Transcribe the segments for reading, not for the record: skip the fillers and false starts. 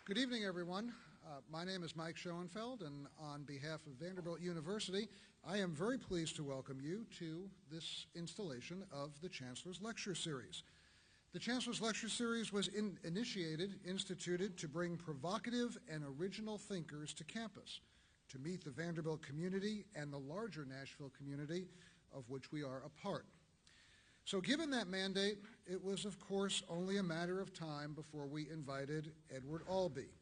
Good evening, everyone. My name is Mike Schoenfeld, and on behalf of Vanderbilt University, I am very pleased to welcome you to this installation of the Chancellor's Lecture Series. The Chancellor's Lecture Series was instituted to bring provocative and original thinkers to campus, to meet the Vanderbilt community and the larger Nashville community of which we are a part. So given that mandate, it was, of course, only a matter of time before we invited Edward Albee,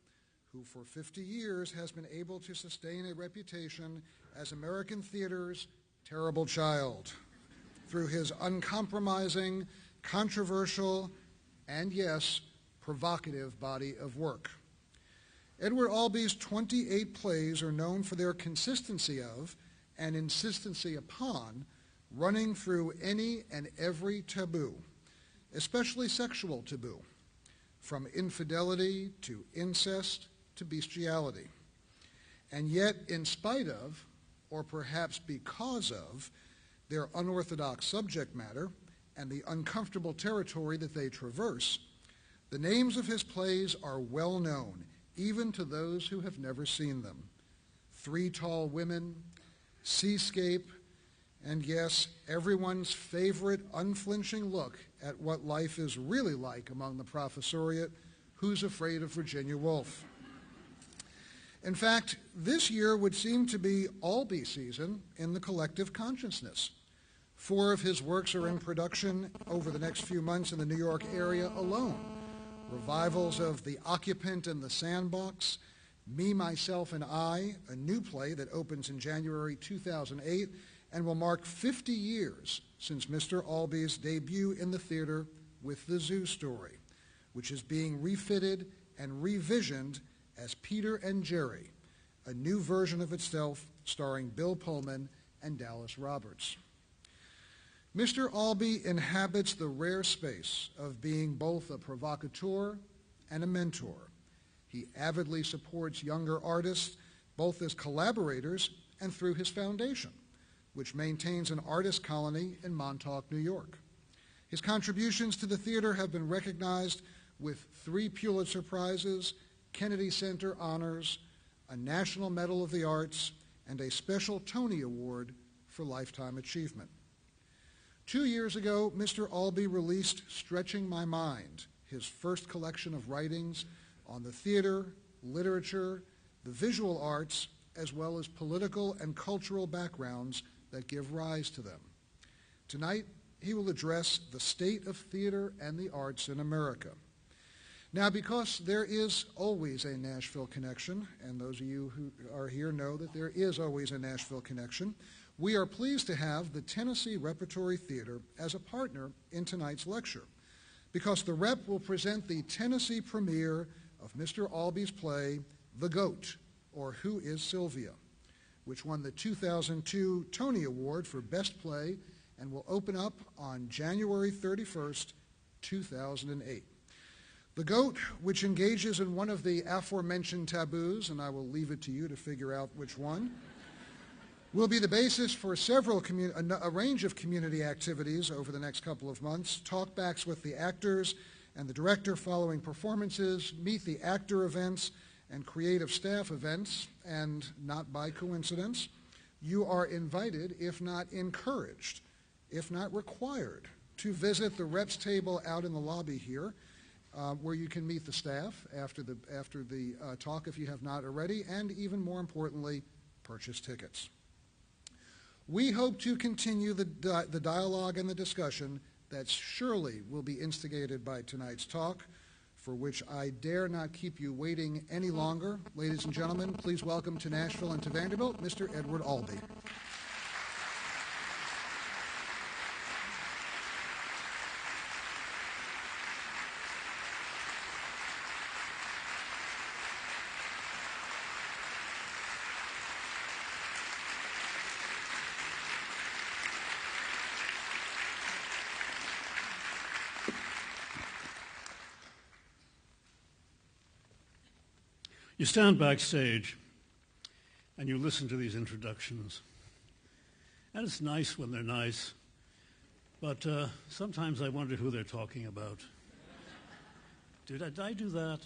who for 50 years has been able to sustain a reputation as American theater's terrible child through his uncompromising, controversial, and yes, provocative body of work. Edward Albee's 28 plays are known for their consistency of and insistency upon running through any and every taboo, especially sexual taboo, from infidelity to incest to bestiality. And yet, in spite of, or perhaps because of, their unorthodox subject matter and the uncomfortable territory that they traverse, the names of his plays are well known, even to those who have never seen them. Three Tall Women, Seascape, and yes, everyone's favorite unflinching look at what life is really like among the professoriate, Who's Afraid of Virginia Woolf? In fact, this year would seem to be Albee season in the collective consciousness. 4 of his works are in production over the next few months in the New York area alone. Revivals of The Occupant and the Sandbox, Me, Myself, and I, a new play that opens in January 2008, and will mark 50 years since Mr. Albee's debut in the theater with The Zoo Story, which is being refitted and revisioned as Peter and Jerry, a new version of itself starring Bill Pullman and Dallas Roberts. Mr. Albee inhabits the rare space of being both a provocateur and a mentor. He avidly supports younger artists, both as collaborators and through his foundation, which maintains an artist colony in Montauk, New York. His contributions to the theater have been recognized with 3 Pulitzer Prizes, Kennedy Center honors, a National Medal of the Arts, and a special Tony Award for Lifetime Achievement. 2 years ago, Mr. Albee released Stretching My Mind, his first collection of writings on the theater, literature, the visual arts, as well as political and cultural backgrounds that give rise to them. Tonight, he will address the state of theater and the arts in America. Now, because there is always a Nashville connection, and those of you who are here know that there is always a Nashville connection, we are pleased to have the Tennessee Repertory Theater as a partner in tonight's lecture, because the Rep will present the Tennessee premiere of Mr. Albee's play, The Goat, or Who is Sylvia?, which won the 2002 Tony Award for Best Play and will open up on January 31st, 2008. The Goat, which engages in one of the aforementioned taboos, and I will leave it to you to figure out which one, will be the basis for a range of community activities over the next couple of months, talkbacks with the actors and the director following performances, meet the actor events, and creative staff events, and not by coincidence, you are invited, if not encouraged, if not required, to visit the reps table out in the lobby here, where you can meet the staff after the talk if you have not already, and even more importantly, purchase tickets. We hope to continue the dialogue and the discussion that surely will be instigated by tonight's talk, for which I dare not keep you waiting any longer. Ladies and gentlemen, please welcome to Nashville and to Vanderbilt, Mr. Edward Albee. You stand backstage and you listen to these introductions. And it's nice when they're nice, but sometimes I wonder who they're talking about. Did I do that?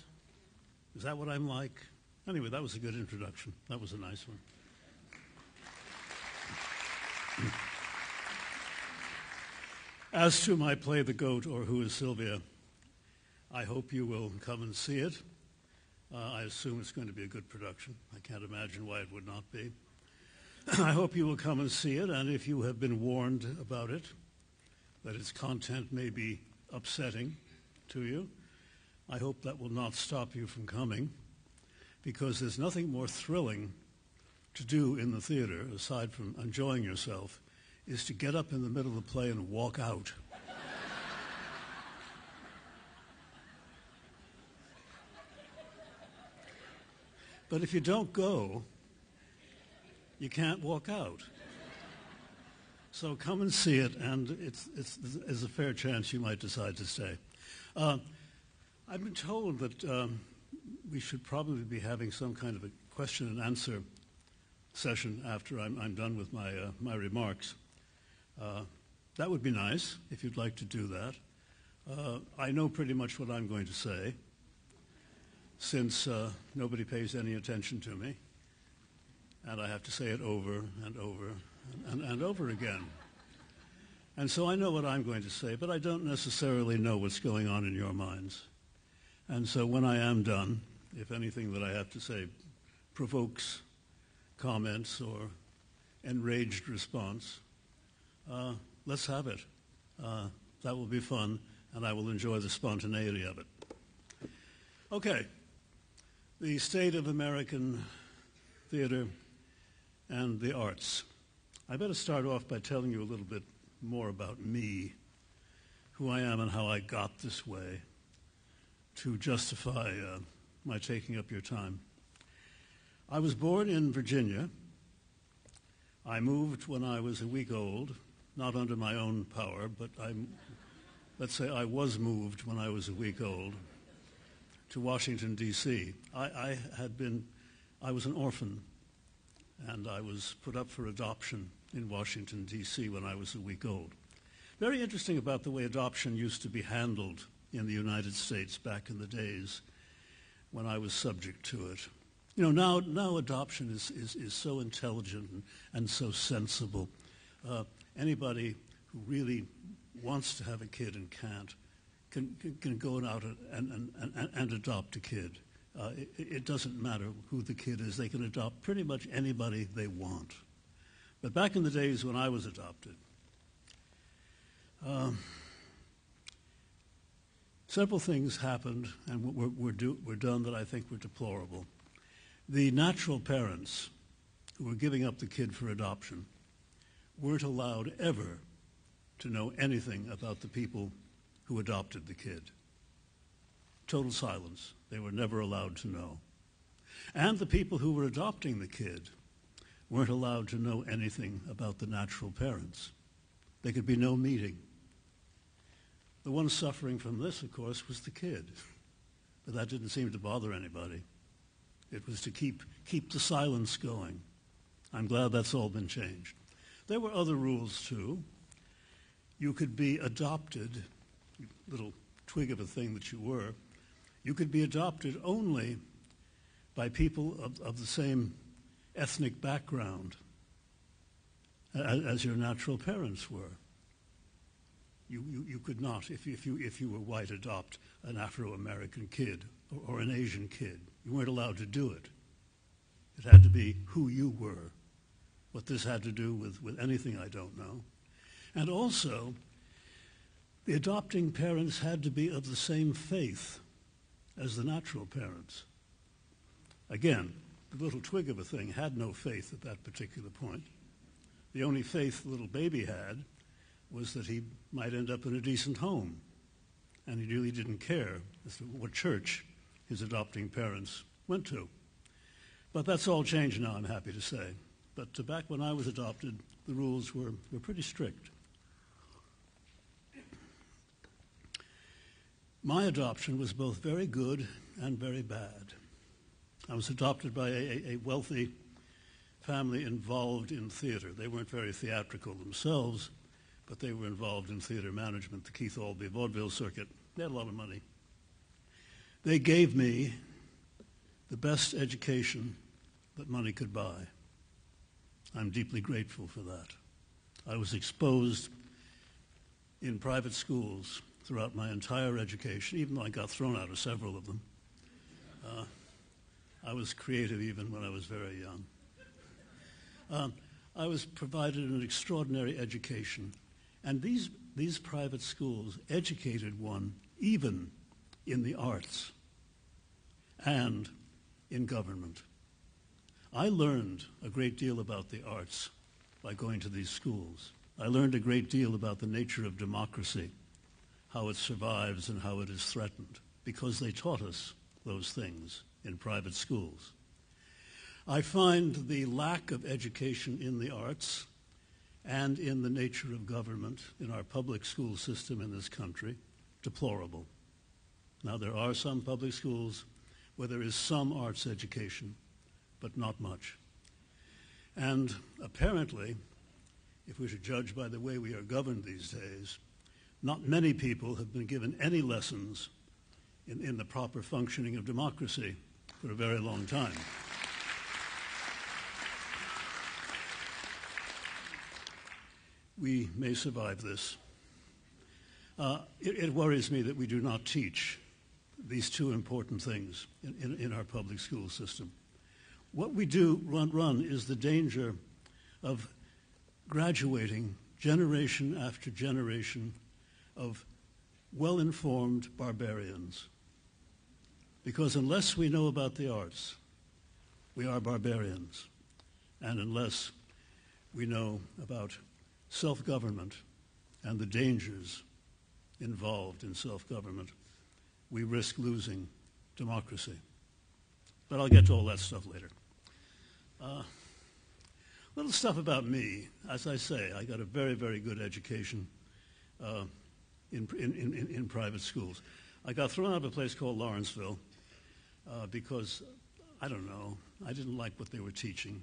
Is that what I'm like? Anyway, that was a good introduction. That was a nice one. As to my play The Goat, or Who is Sylvia, I hope you will come and see it. I assume it's going to be a good production. I can't imagine why it would not be. I hope you will come and see it, and if you have been warned about it, that its content may be upsetting to you, I hope that will not stop you from coming, because there's nothing more thrilling to do in the theater, aside from enjoying yourself, is to get up in the middle of the play and walk out. But if you don't go, you can't walk out. So come and see it, and there's a fair chance you might decide to stay. I've been told that we should probably be having some kind of a question and answer session after I'm done with my remarks. That would be nice if you'd like to do that. I know pretty much what I'm going to say, since nobody pays any attention to me, and I have to say it over and over and over again. And so I know what I'm going to say, but I don't necessarily know what's going on in your minds. And so when I am done, if anything that I have to say provokes comments or enraged response, let's have it. That will be fun, and I will enjoy the spontaneity of it. Okay. The state of American theater and the arts. I better start off by telling you a little bit more about me, who I am and how I got this way, to justify my taking up your time. I was born in Virginia. I moved when I was a week old, not under my own power, but let's say I was moved when I was a week old to Washington, D.C. I was an orphan, and I was put up for adoption in Washington, D.C. when I was a week old. Very interesting about the way adoption used to be handled in the United States back in the days when I was subject to it. You know, now adoption is so intelligent and so sensible. Anybody who really wants to have a kid and can't can go out and adopt a kid. It doesn't matter who the kid is. They can adopt pretty much anybody they want. But back in the days when I was adopted, several things happened and were done that I think were deplorable. The natural parents who were giving up the kid for adoption weren't allowed ever to know anything about the people who adopted the kid. Total silence. They were never allowed to know. And the people who were adopting the kid weren't allowed to know anything about the natural parents. There could be no meeting. The one suffering from this, of course, was the kid. But that didn't seem to bother anybody. It was to keep the silence going. I'm glad that's all been changed. There were other rules, too. You could be adopted, little twig of a thing that you were, you could be adopted only by people of the same ethnic background as your natural parents were. You could not, if you were white, adopt an Afro-American kid or an Asian kid. You weren't allowed to do it. It had to be who you were. What this had to do with anything I don't know. And also, the adopting parents had to be of the same faith as the natural parents. Again, the little twig of a thing had no faith at that particular point. The only faith the little baby had was that he might end up in a decent home. And he really didn't care as to what church his adopting parents went to. But that's all changed now, I'm happy to say. But back when I was adopted, the rules were pretty strict. My adoption was both very good and very bad. I was adopted by a wealthy family involved in theater. They weren't very theatrical themselves, but they were involved in theater management, the Keith Albee vaudeville circuit. They had a lot of money. They gave me the best education that money could buy. I'm deeply grateful for that. I was exposed in private schools throughout my entire education, even though I got thrown out of several of them. I was creative even when I was very young. I was provided an extraordinary education, and these private schools educated one even in the arts and in government. I learned a great deal about the arts by going to these schools. I learned a great deal about the nature of democracy, how it survives and how it is threatened, because they taught us those things in private schools. I find the lack of education in the arts and in the nature of government in our public school system in this country deplorable. Now, there are some public schools where there is some arts education, but not much. And apparently, if we should judge by the way we are governed these days, not many people have been given any lessons in the proper functioning of democracy for a very long time. We may survive this. It worries me that we do not teach these two important things in our public school system. What we do run is the danger of graduating generation after generation of well-informed barbarians. Because unless we know about the arts, we are barbarians. And unless we know about self-government and the dangers involved in self-government, we risk losing democracy. But I'll get to all that stuff later. Little stuff about me. As I say, I got a very, very good education in private schools. I got thrown out of a place called Lawrenceville because, I don't know, I didn't like what they were teaching.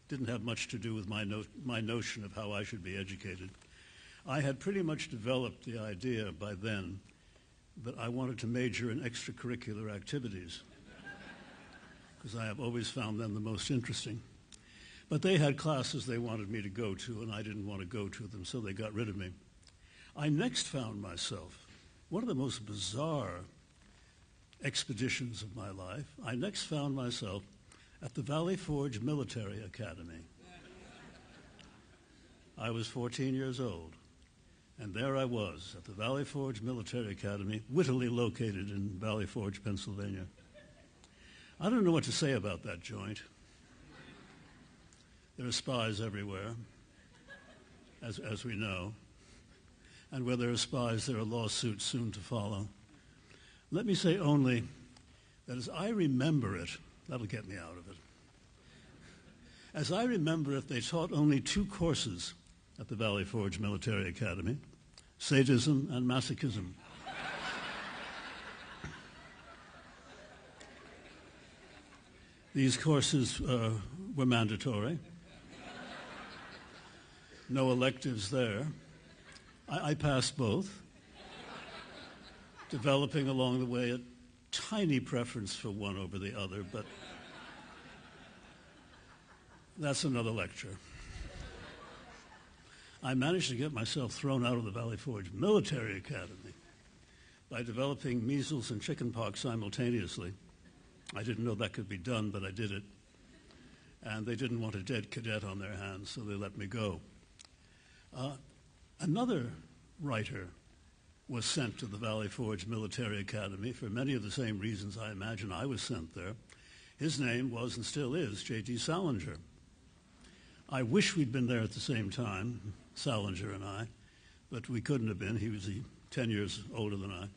Didn't have much to do with my notion of how I should be educated. I had pretty much developed the idea by then that I wanted to major in extracurricular activities because I have always found them the most interesting. But they had classes they wanted me to go to, and I didn't want to go to them, so they got rid of me. I next found myself, one of the most bizarre expeditions of my life, I next found myself at the Valley Forge Military Academy. I was 14 years old, and there I was at the Valley Forge Military Academy, wittily located in Valley Forge, Pennsylvania. I don't know what to say about that joint. There are spies everywhere, as we know. And where there are spies, there are lawsuits soon to follow. Let me say only that as I remember it, that'll get me out of it. As I remember it, they taught only two courses at the Valley Forge Military Academy, sadism and masochism. These courses were mandatory. No electives there. I passed both, developing along the way a tiny preference for one over the other, but that's another lecture. I managed to get myself thrown out of the Valley Forge Military Academy by developing measles and chickenpox simultaneously. I didn't know that could be done, but I did it. And they didn't want a dead cadet on their hands, so they let me go. Another writer was sent to the Valley Forge Military Academy for many of the same reasons I imagine I was sent there. His name was and still is J.D. Salinger. I wish we'd been there at the same time, Salinger and I, but we couldn't have been. He was 10 years older than I.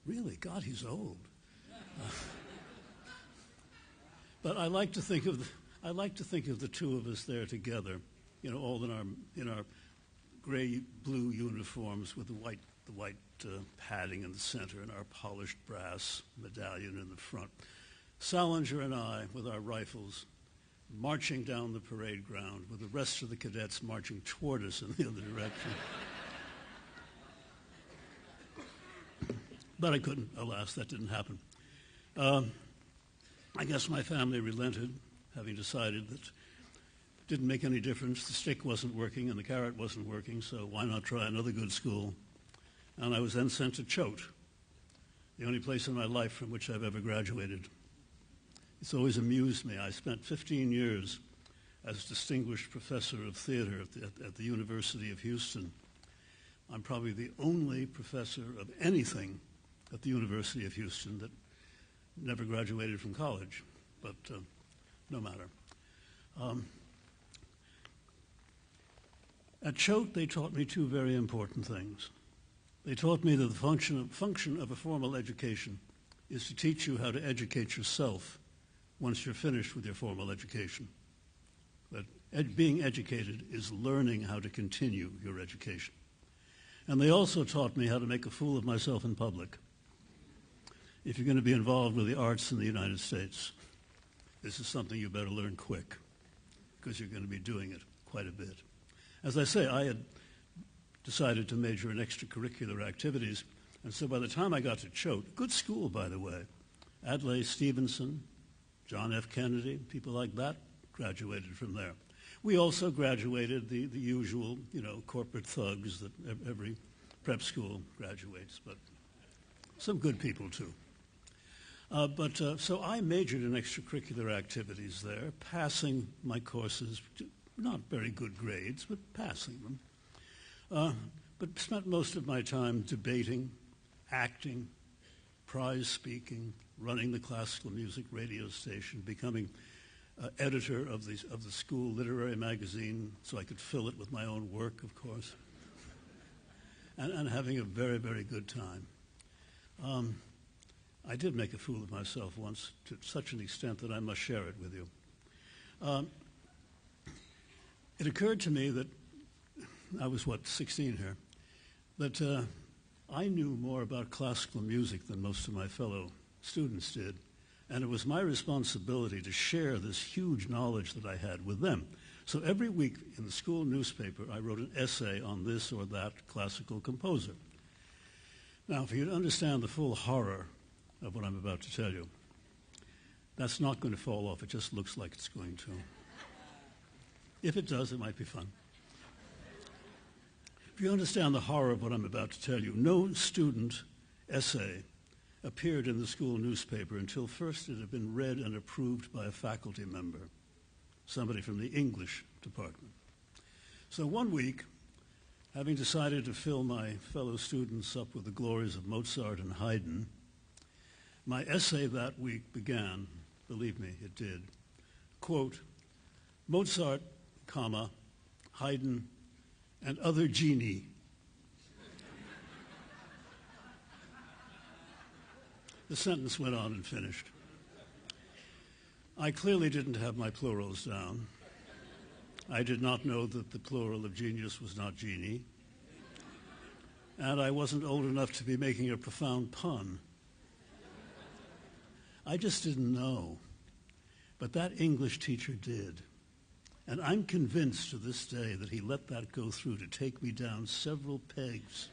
Really? God, he's old. But I like to think of the two of us there together, you know, all in our gray-blue uniforms with the white padding in the center and our polished brass medallion in the front. Salinger and I, with our rifles, marching down the parade ground with the rest of the cadets marching toward us in the other direction. But I couldn't, alas, that didn't happen. I guess my family relented, having decided that it didn't make any difference. The stick wasn't working and the carrot wasn't working, so why not try another good school? And I was then sent to Choate, the only place in my life from which I've ever graduated. It's always amused me. I spent 15 years as distinguished professor of theater at the University of Houston. I'm probably the only professor of anything at the University of Houston that never graduated from college, but no matter. At Choate, they taught me two very important things. They taught me that the function of a formal education is to teach you how to educate yourself once you're finished with your formal education. That being educated is learning how to continue your education. And they also taught me how to make a fool of myself in public. If you're going to be involved with the arts in the United States, this is something you better learn quick, because you're going to be doing it quite a bit. As I say, I had decided to major in extracurricular activities, and so by the time I got to Choate, good school, by the way, Adlai Stevenson, John F. Kennedy, people like that graduated from there. We also graduated the usual, corporate thugs that every prep school graduates, but some good people too. So I majored in extracurricular activities there, passing my courses, not very good grades, but passing them. But spent most of my time debating, acting, prize speaking, running the classical music radio station, becoming editor of the school literary magazine so I could fill it with my own work, of course, and having a very, very good time. I did make a fool of myself once to such an extent that I must share it with you. It occurred to me that I was, 16 here, that I knew more about classical music than most of my fellow students did. And it was my responsibility to share this huge knowledge that I had with them. So every week in the school newspaper, I wrote an essay on this or that classical composer. Now, for you to understand the full horror of what I'm about to tell you, that's not going to fall off. It just looks like it's going to. If it does, it might be fun. If you understand the horror of what I'm about to tell you, no student essay appeared in the school newspaper until first it had been read and approved by a faculty member, somebody from the English department. So one week, having decided to fill my fellow students up with the glories of Mozart and Haydn, my essay that week began, believe me, it did, quote, Mozart, comma, Haydn, and other genii. The sentence went on and finished. I clearly didn't have my plurals down. I did not know that the plural of genius was not genie. And I wasn't old enough to be making a profound pun. I just didn't know. But that English teacher did. And I'm convinced to this day that he let that go through to take me down several pegs.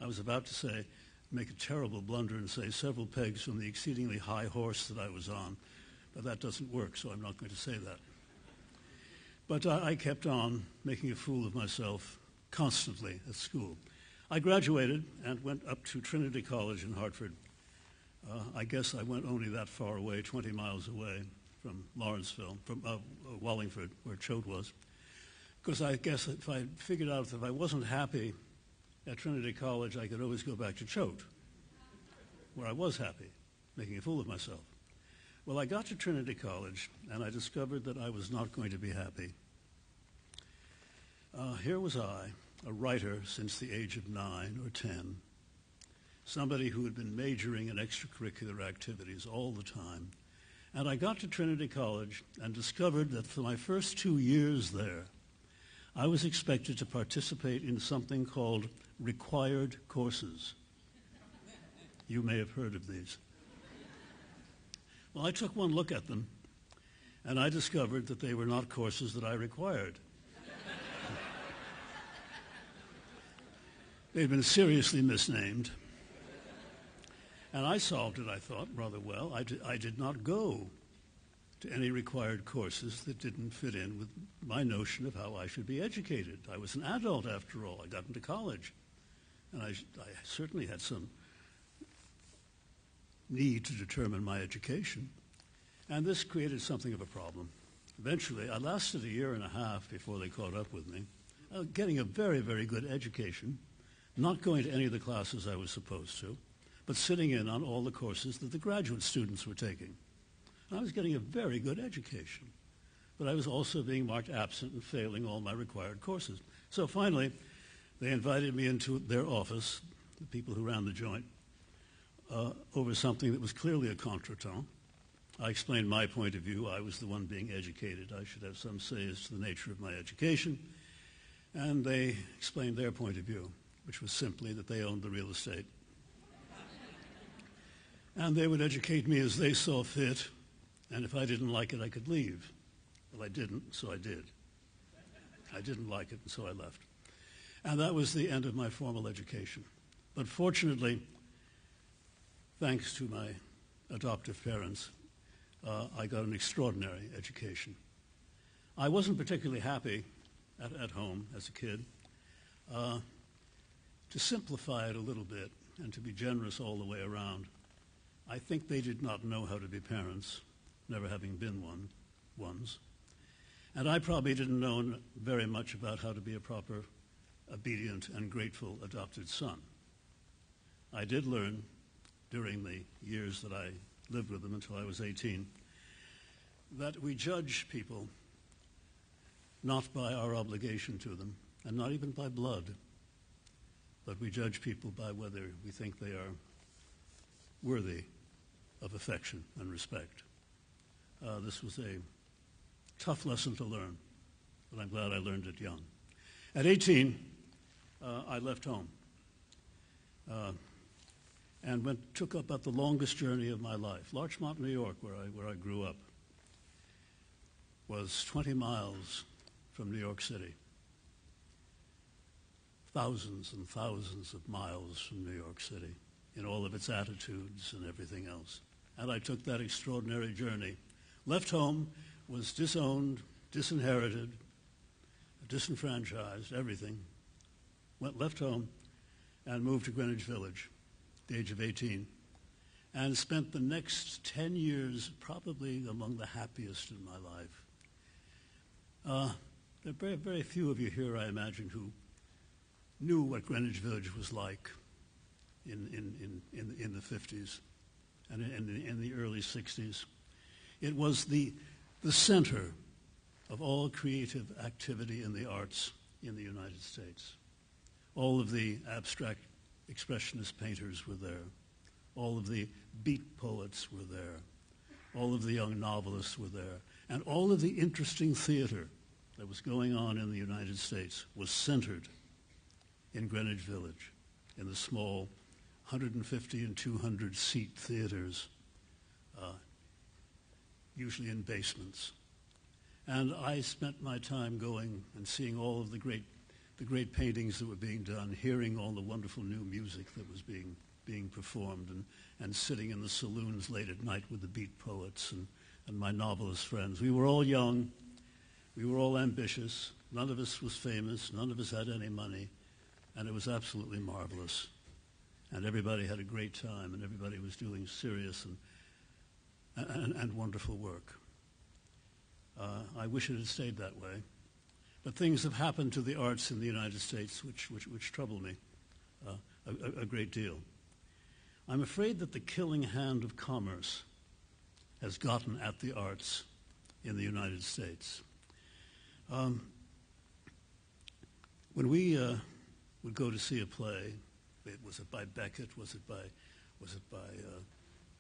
I was about to say, make a terrible blunder and say several pegs from the exceedingly high horse that I was on, but that doesn't work, so I'm not going to say that. But I kept on making a fool of myself constantly at school. I graduated and went up to Trinity College in Hartford. I guess I went only that far away, 20 miles away from Lawrenceville, from Wallingford, where Choate was, because I guess if I figured out that if I wasn't happy at Trinity College, I could always go back to Choate, where I was happy, making a fool of myself. Well, I got to Trinity College, and I discovered that I was not going to be happy. Here was I, a writer since the age of 9 or 10, somebody who had been majoring in extracurricular activities all the time. And I got to Trinity College and discovered that for my first 2 years there, I was expected to participate in something called required courses. You may have heard of these. Well, I took one look at them, and I discovered that they were not courses that I required. They'd been seriously misnamed. And I solved it, I thought, rather well. I did not go to any required courses that didn't fit in with my notion of how I should be educated. I was an adult, after all. I got into college. And I certainly had some need to determine my education. And this created something of a problem. Eventually, I lasted a year and a half before they caught up with me, getting a very, very good education, not going to any of the classes I was supposed to, but sitting in on all the courses that the graduate students were taking. And I was getting a very good education, but I was also being marked absent and failing all my required courses. So finally, they invited me into their office, the people who ran the joint, over something that was clearly a contretemps. I explained my point of view. I was the one being educated. I should have some say as to the nature of my education. And they explained their point of view, which was simply that they owned the real estate. And they would educate me as they saw fit, and if I didn't like it, I could leave. Well, I didn't, so I did. I didn't like it, and so I left. And that was the end of my formal education. But fortunately, thanks to my adoptive parents, I got an extraordinary education. I wasn't particularly happy at home as a kid. To simplify it a little bit and to be generous all the way around, I think they did not know how to be parents, never having been ones. And I probably didn't know very much about how to be a proper, obedient, and grateful adopted son. I did learn during the years that I lived with them until I was 18 that we judge people not by our obligation to them, and not even by blood, but we judge people by whether we think they are worthy of affection and respect. This was a tough lesson to learn, but I'm glad I learned it young. At 18, I left home and took up about the longest journey of my life. Larchmont, New York, where I grew up, was 20 miles from New York City. Thousands and thousands of miles from New York City in all of its attitudes and everything else. And I took that extraordinary journey. Left home, was disowned, disinherited, disenfranchised, everything. Left home and moved to Greenwich Village at the age of 18 and spent the next 10 years probably among the happiest in my life. There are very, very few of you here, I imagine, who knew what Greenwich Village was like in the 50s and in the early 60s. It was the center of all creative activity in the arts in the United States. All of the abstract expressionist painters were there. All of the beat poets were there. All of the young novelists were there. And all of the interesting theater that was going on in the United States was centered in Greenwich Village, in the small 150 and 200 seat theaters, usually in basements. And I spent my time going and seeing all of the great paintings that were being done, hearing all the wonderful new music that was being performed, and sitting in the saloons late at night with the beat poets and my novelist friends. We were all young. We were all ambitious. None of us was famous. None of us had any money. And it was absolutely marvelous. And everybody had a great time, and everybody was doing serious and wonderful work. I wish it had stayed that way. But things have happened to the arts in the United States which trouble me a great deal. I'm afraid that the killing hand of commerce has gotten at the arts in the United States. When we would go to see a play, was it by Beckett, was it by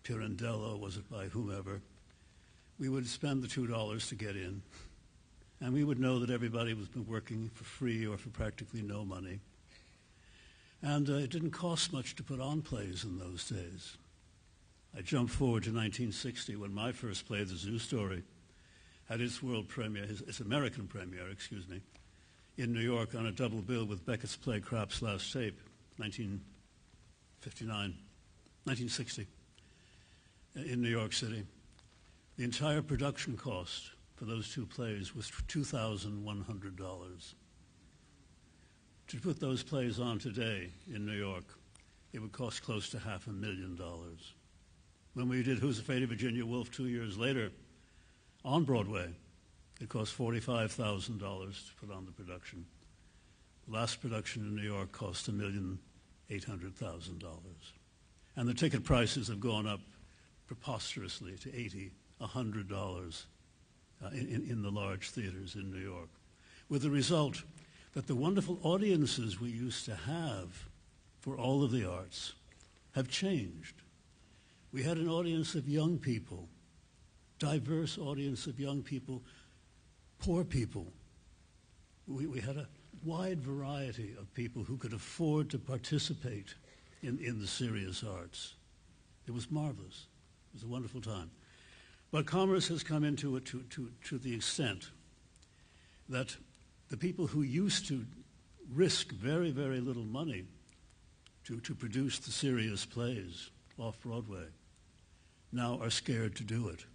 Pirandello, was it by whomever, we would spend the $2 to get in, and we would know that everybody was working for free or for practically no money. And it didn't cost much to put on plays in those days. I jump forward to 1960 when my first play, The Zoo Story, had its world premiere, its American premiere, in New York on a double bill with Beckett's play Krapp's Last Tape, 1959. 1960, in New York City. The entire production cost for those two plays was $2,100. To put those plays on today in New York, it would cost close to $500,000. When we did Who's Afraid of Virginia Woolf 2 years later on Broadway, it cost $45,000 to put on the production. The last production in New York cost $1,800,000. And the ticket prices have gone up preposterously to $80, $100 in the large theaters in New York, with the result that the wonderful audiences we used to have for all of the arts have changed. We had an audience of young people, diverse audience of young people, poor people. We had a wide variety of people who could afford to participate in the serious arts. It was marvelous. It was a wonderful time. But commerce has come into it to the extent that the people who used to risk very, very little money to produce the serious plays off-Broadway now are scared to do it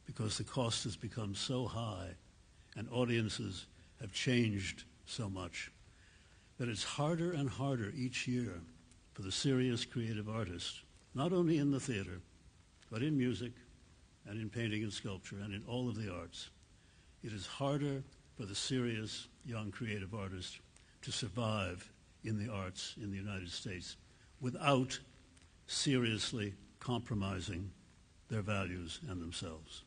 because the cost has become so high and audiences have changed so much that it's harder and harder each year for the serious creative artist, not only in the theater, but in music and in painting and sculpture and in all of the arts. It is harder for the serious young creative artist to survive in the arts in the United States without seriously compromising their values and themselves.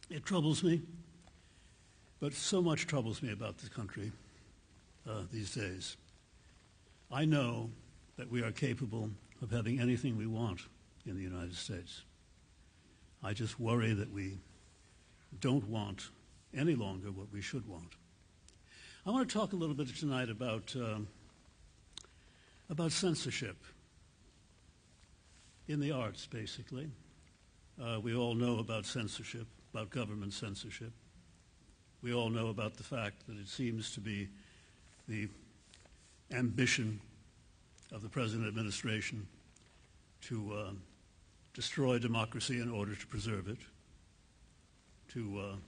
It troubles me, but so much troubles me about this country these days. I know that we are capable of having anything we want in the United States. I just worry that we don't want any longer what we should want. I want to talk a little bit tonight about censorship in the arts, basically. We all know about censorship, about government censorship. We all know about the fact that it seems to be the ambition of the present administration to destroy democracy in order to preserve it, to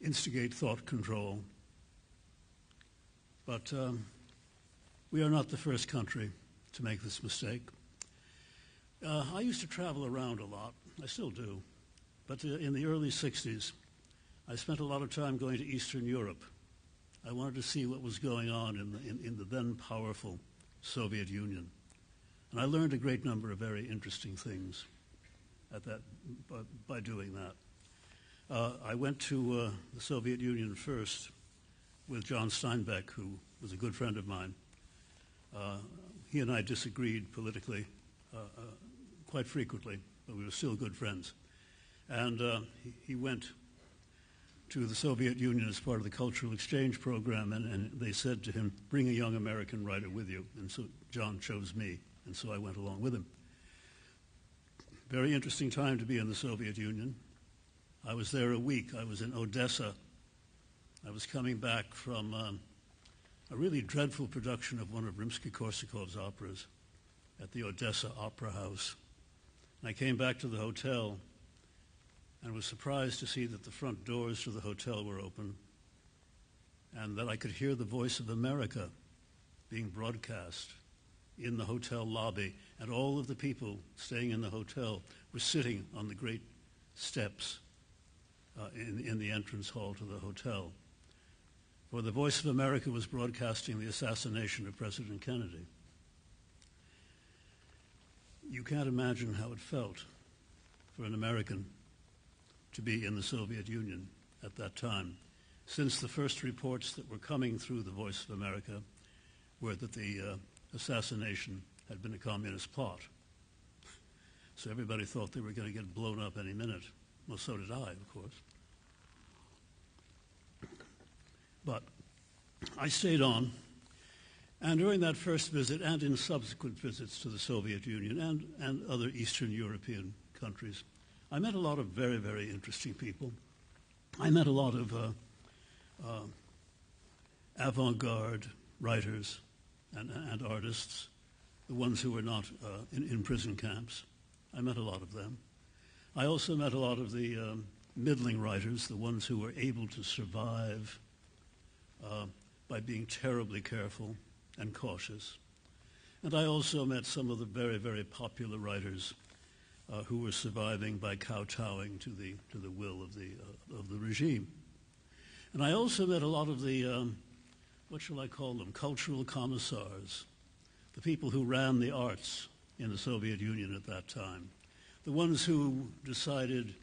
instigate thought control. But we are not the first country to make this mistake. I used to travel around a lot. I still do. But in the early 60s, I spent a lot of time going to Eastern Europe. I wanted to see what was going on in the then powerful Soviet Union. And I learned a great number of very interesting things by doing that. I went to the Soviet Union first with John Steinbeck, who was a good friend of mine. He and I disagreed politically quite frequently, but we were still good friends. And he went to the Soviet Union as part of the cultural exchange program, and they said to him, bring a young American writer with you. And so John chose me, and so I went along with him. Very interesting time to be in the Soviet Union. I was there a week. I was in Odessa. I was coming back from a really dreadful production of one of Rimsky-Korsakov's operas at the Odessa Opera House. And I came back to the hotel and was surprised to see that the front doors to the hotel were open and that I could hear the Voice of America being broadcast in the hotel lobby, and all of the people staying in the hotel were sitting on the great steps in the entrance hall to the hotel, where the Voice of America was broadcasting the assassination of President Kennedy. You can't imagine how it felt for an American to be in the Soviet Union at that time, since the first reports that were coming through the Voice of America were that the assassination had been a communist plot. So everybody thought they were going to get blown up any minute. Well, so did I, of course. But I stayed on, and during that first visit and in subsequent visits to the Soviet Union and other Eastern European countries, I met a lot of very, very interesting people. I met a lot of avant-garde writers and artists, the ones who were not in prison camps. I met a lot of them. I also met a lot of the middling writers, the ones who were able to survive by being terribly careful and cautious. And I also met some of the very, very popular writers who were surviving by kowtowing to the will of the regime. And I also met a lot of the, what shall I call them, cultural commissars, the people who ran the arts in the Soviet Union at that time, the ones who decided,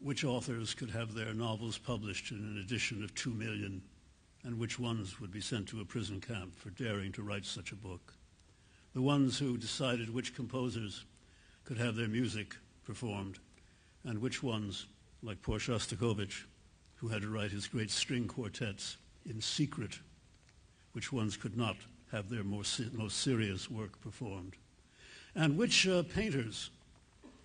which authors could have their novels published in an edition of 2 million, and which ones would be sent to a prison camp for daring to write such a book. The ones who decided which composers could have their music performed, and which ones, like poor Shostakovich, who had to write his great string quartets in secret, which ones could not have their most serious work performed. And which painters,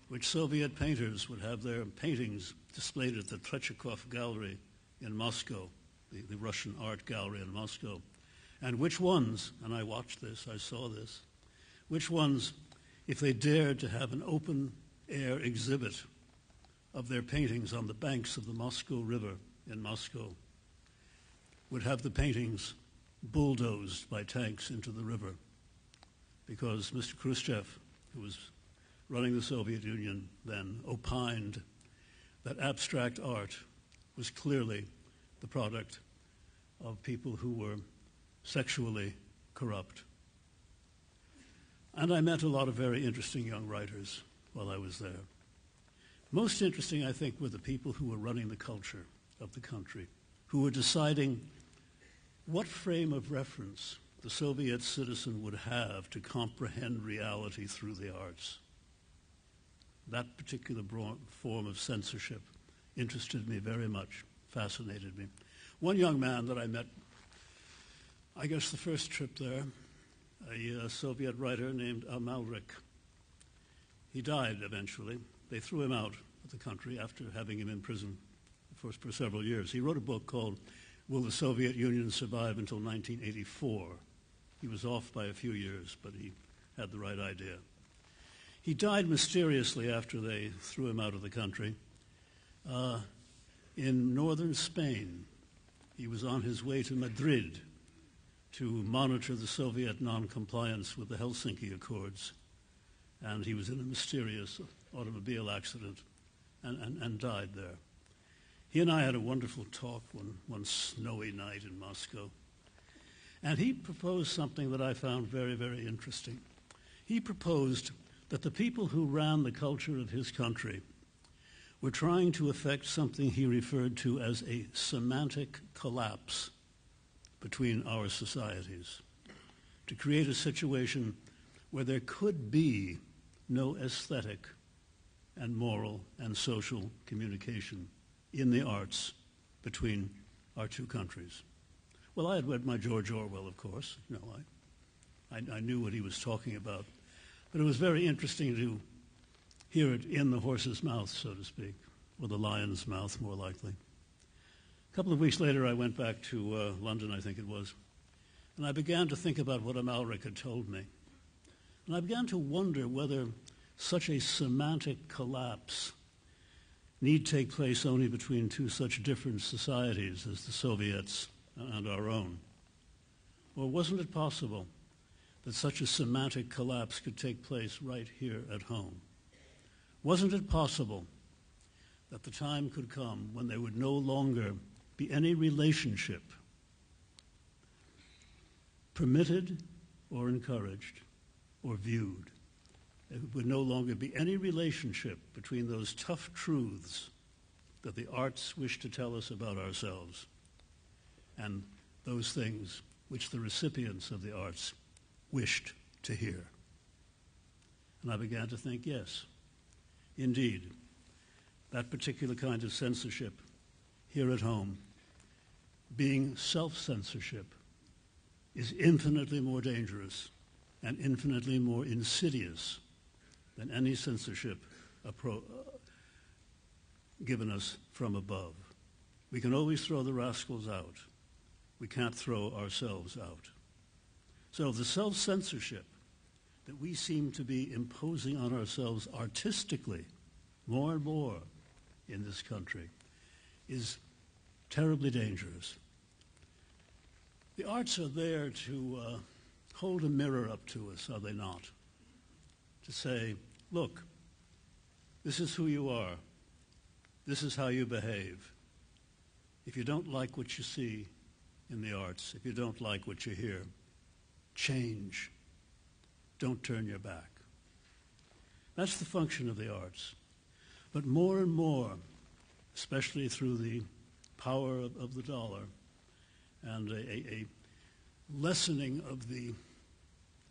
which Soviet painters would have their paintings displayed at the Tretyakov Gallery in Moscow, the Russian art gallery in Moscow. And which ones, and I watched this, I saw this, which ones, if they dared to have an open-air exhibit of their paintings on the banks of the Moscow River in Moscow, would have the paintings bulldozed by tanks into the river, because Mr. Khrushchev, who was running the Soviet Union then, opined that abstract art was clearly the product of people who were sexually corrupt. And I met a lot of very interesting young writers while I was there. Most interesting, I think, were the people who were running the culture of the country, who were deciding what frame of reference the Soviet citizen would have to comprehend reality through the arts. That particular form of censorship interested me very much, fascinated me. One young man that I met, I guess the first trip there, a Soviet writer named Amalrik. He died eventually. They threw him out of the country after having him in prison for several years. He wrote a book called Will the Soviet Union Survive Until 1984? He was off by a few years, but he had the right idea. He died mysteriously after they threw him out of the country. In northern Spain, he was on his way to Madrid to monitor the Soviet non-compliance with the Helsinki Accords, and he was in a mysterious automobile accident and died there. He and I had a wonderful talk one snowy night in Moscow, and he proposed something that I found very, very interesting. He proposed that the people who ran the culture of his country were trying to effect something he referred to as a semantic collapse between our societies, to create a situation where there could be no aesthetic and moral and social communication in the arts between our two countries. Well, I had read my George Orwell, of course. I knew what he was talking about. But it was very interesting to hear it in the horse's mouth, so to speak, or the lion's mouth, more likely. A couple of weeks later, I went back to London, I think it was, and I began to think about what Amalrik had told me. And I began to wonder whether such a semantic collapse need take place only between two such different societies as the Soviets and our own. Or wasn't it possible that such a semantic collapse could take place right here at home? Wasn't it possible that the time could come when there would no longer be any relationship, permitted or encouraged or viewed? There would no longer be any relationship between those tough truths that the arts wish to tell us about ourselves and those things which the recipients of the arts wished to hear. And I began to think, yes, indeed, that particular kind of censorship here at home, being self-censorship, is infinitely more dangerous and infinitely more insidious than any censorship given us from above. We can always throw the rascals out. We can't throw ourselves out. So the self-censorship that we seem to be imposing on ourselves artistically more and more in this country is terribly dangerous. The arts are there to hold a mirror up to us, are they not? To say, look, this is who you are. This is how you behave. If you don't like what you see in the arts, if you don't like what you hear, change. Don't turn your back. That's the function of the arts. But more and more, especially through the power of the dollar and a lessening of the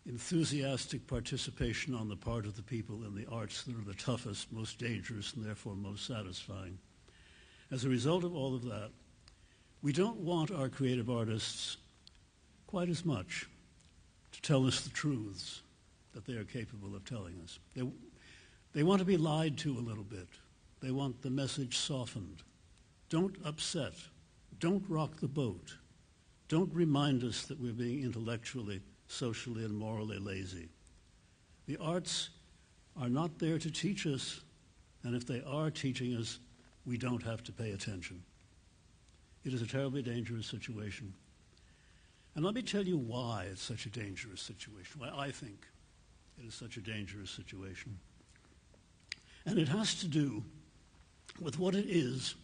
enthusiastic participation on the part of the people in the arts that are the toughest, most dangerous, and therefore most satisfying. As a result of all of that, we don't want our creative artists quite as much to tell us the truths that they are capable of telling us. They want to be lied to a little bit. They want the message softened. Don't upset. Don't rock the boat. Don't remind us that we're being intellectually, socially, and morally lazy. The arts are not there to teach us, and if they are teaching us, we don't have to pay attention. It is a terribly dangerous situation. And let me tell you why it's such a dangerous situation, why I think it is such a dangerous situation. And it has to do with what it is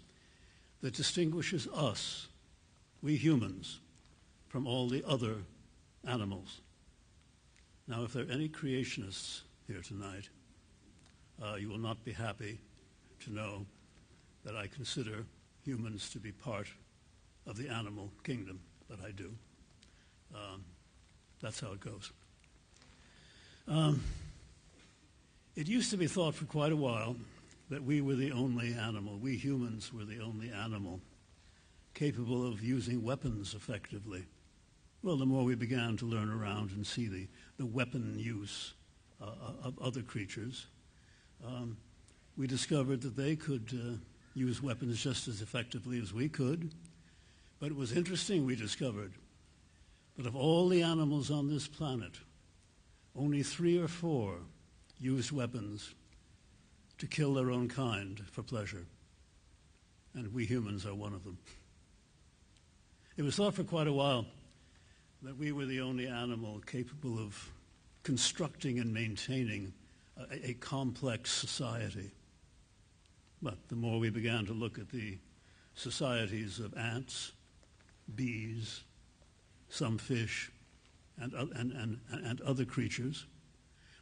that distinguishes us, we humans, from all the other animals. Now, if there are any creationists here tonight, you will not be happy to know that I consider humans to be part of the animal kingdom, but I do. That's how it goes. It used to be thought for quite a while that we were the only animal, we humans were the only animal capable of using weapons effectively. Well, the more we began to learn around and see the weapon use of other creatures, we discovered that they could use weapons just as effectively as we could. But it was interesting, we discovered, that of all the animals on this planet, only 3 or 4 used weapons to kill their own kind for pleasure. And we humans are one of them. It was thought for quite a while that we were the only animal capable of constructing and maintaining a complex society. But the more we began to look at the societies of ants, bees, some fish, and other creatures,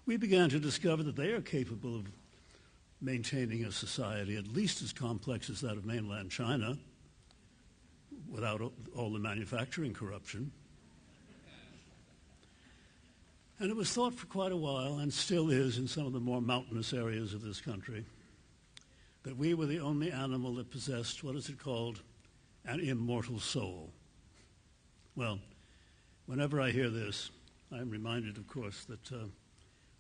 we began to discover that they are capable of maintaining a society at least as complex as that of mainland China without all the manufacturing corruption. And it was thought for quite a while, and still is in some of the more mountainous areas of this country, that we were the only animal that possessed, what is it called, an immortal soul. Well, whenever I hear this, I'm reminded, of course, that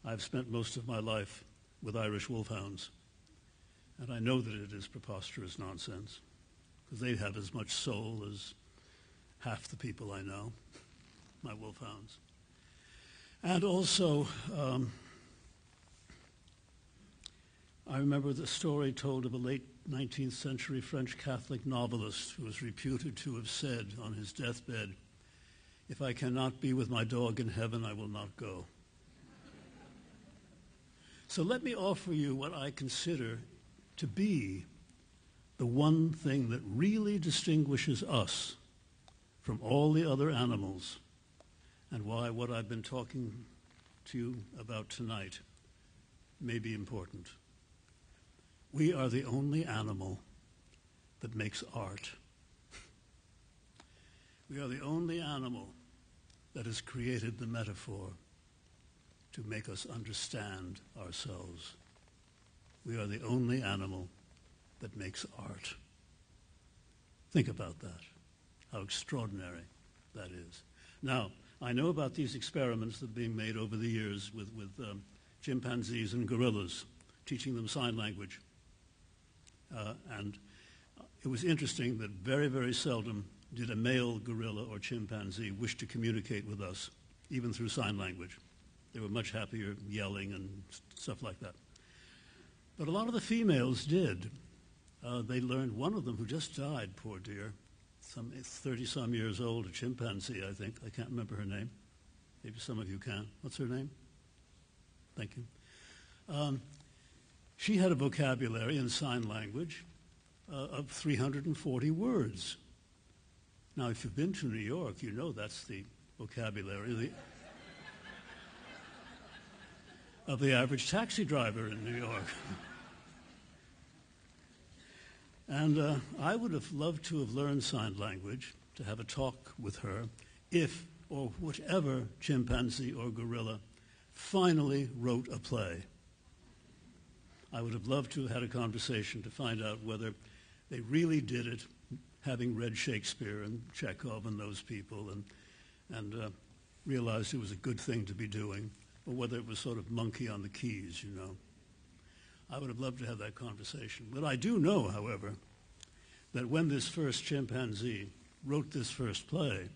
I've spent most of my life with Irish wolfhounds, and I know that it is preposterous nonsense, because they have as much soul as half the people I know, my wolfhounds. And also, I remember the story told of a late 19th century French Catholic novelist who was reputed to have said on his deathbed, "If I cannot be with my dog in heaven, I will not go." So let me offer you what I consider to be the one thing that really distinguishes us from all the other animals, and why what I've been talking to you about tonight may be important. We are the only animal that makes art. We are the only animal that has created the metaphor to make us understand ourselves. We are the only animal that makes art. Think about that, how extraordinary that is. Now, I know about these experiments that are being made over the years with chimpanzees and gorillas, teaching them sign language. And it was interesting that very, very seldom did a male gorilla or chimpanzee wish to communicate with us even through sign language. They were much happier yelling and stuff like that. But a lot of the females did. They learned, one of them who just died, poor dear, some 30-some years old, a chimpanzee, I think. I can't remember her name. Maybe some of you can. What's her name? Thank you. She had a vocabulary in sign language of 340 words. Now, if you've been to New York, you know that's the vocabulary of the average taxi driver in New York. And I would have loved to have learned sign language, to have a talk with her, if or whatever chimpanzee or gorilla finally wrote a play. I would have loved to have had a conversation to find out whether they really did it, having read Shakespeare and Chekhov and those people, and realized it was a good thing to be doing, or whether it was sort of monkey on the keys, you know. I would have loved to have that conversation. But I do know, however, that when this first chimpanzee wrote this first play,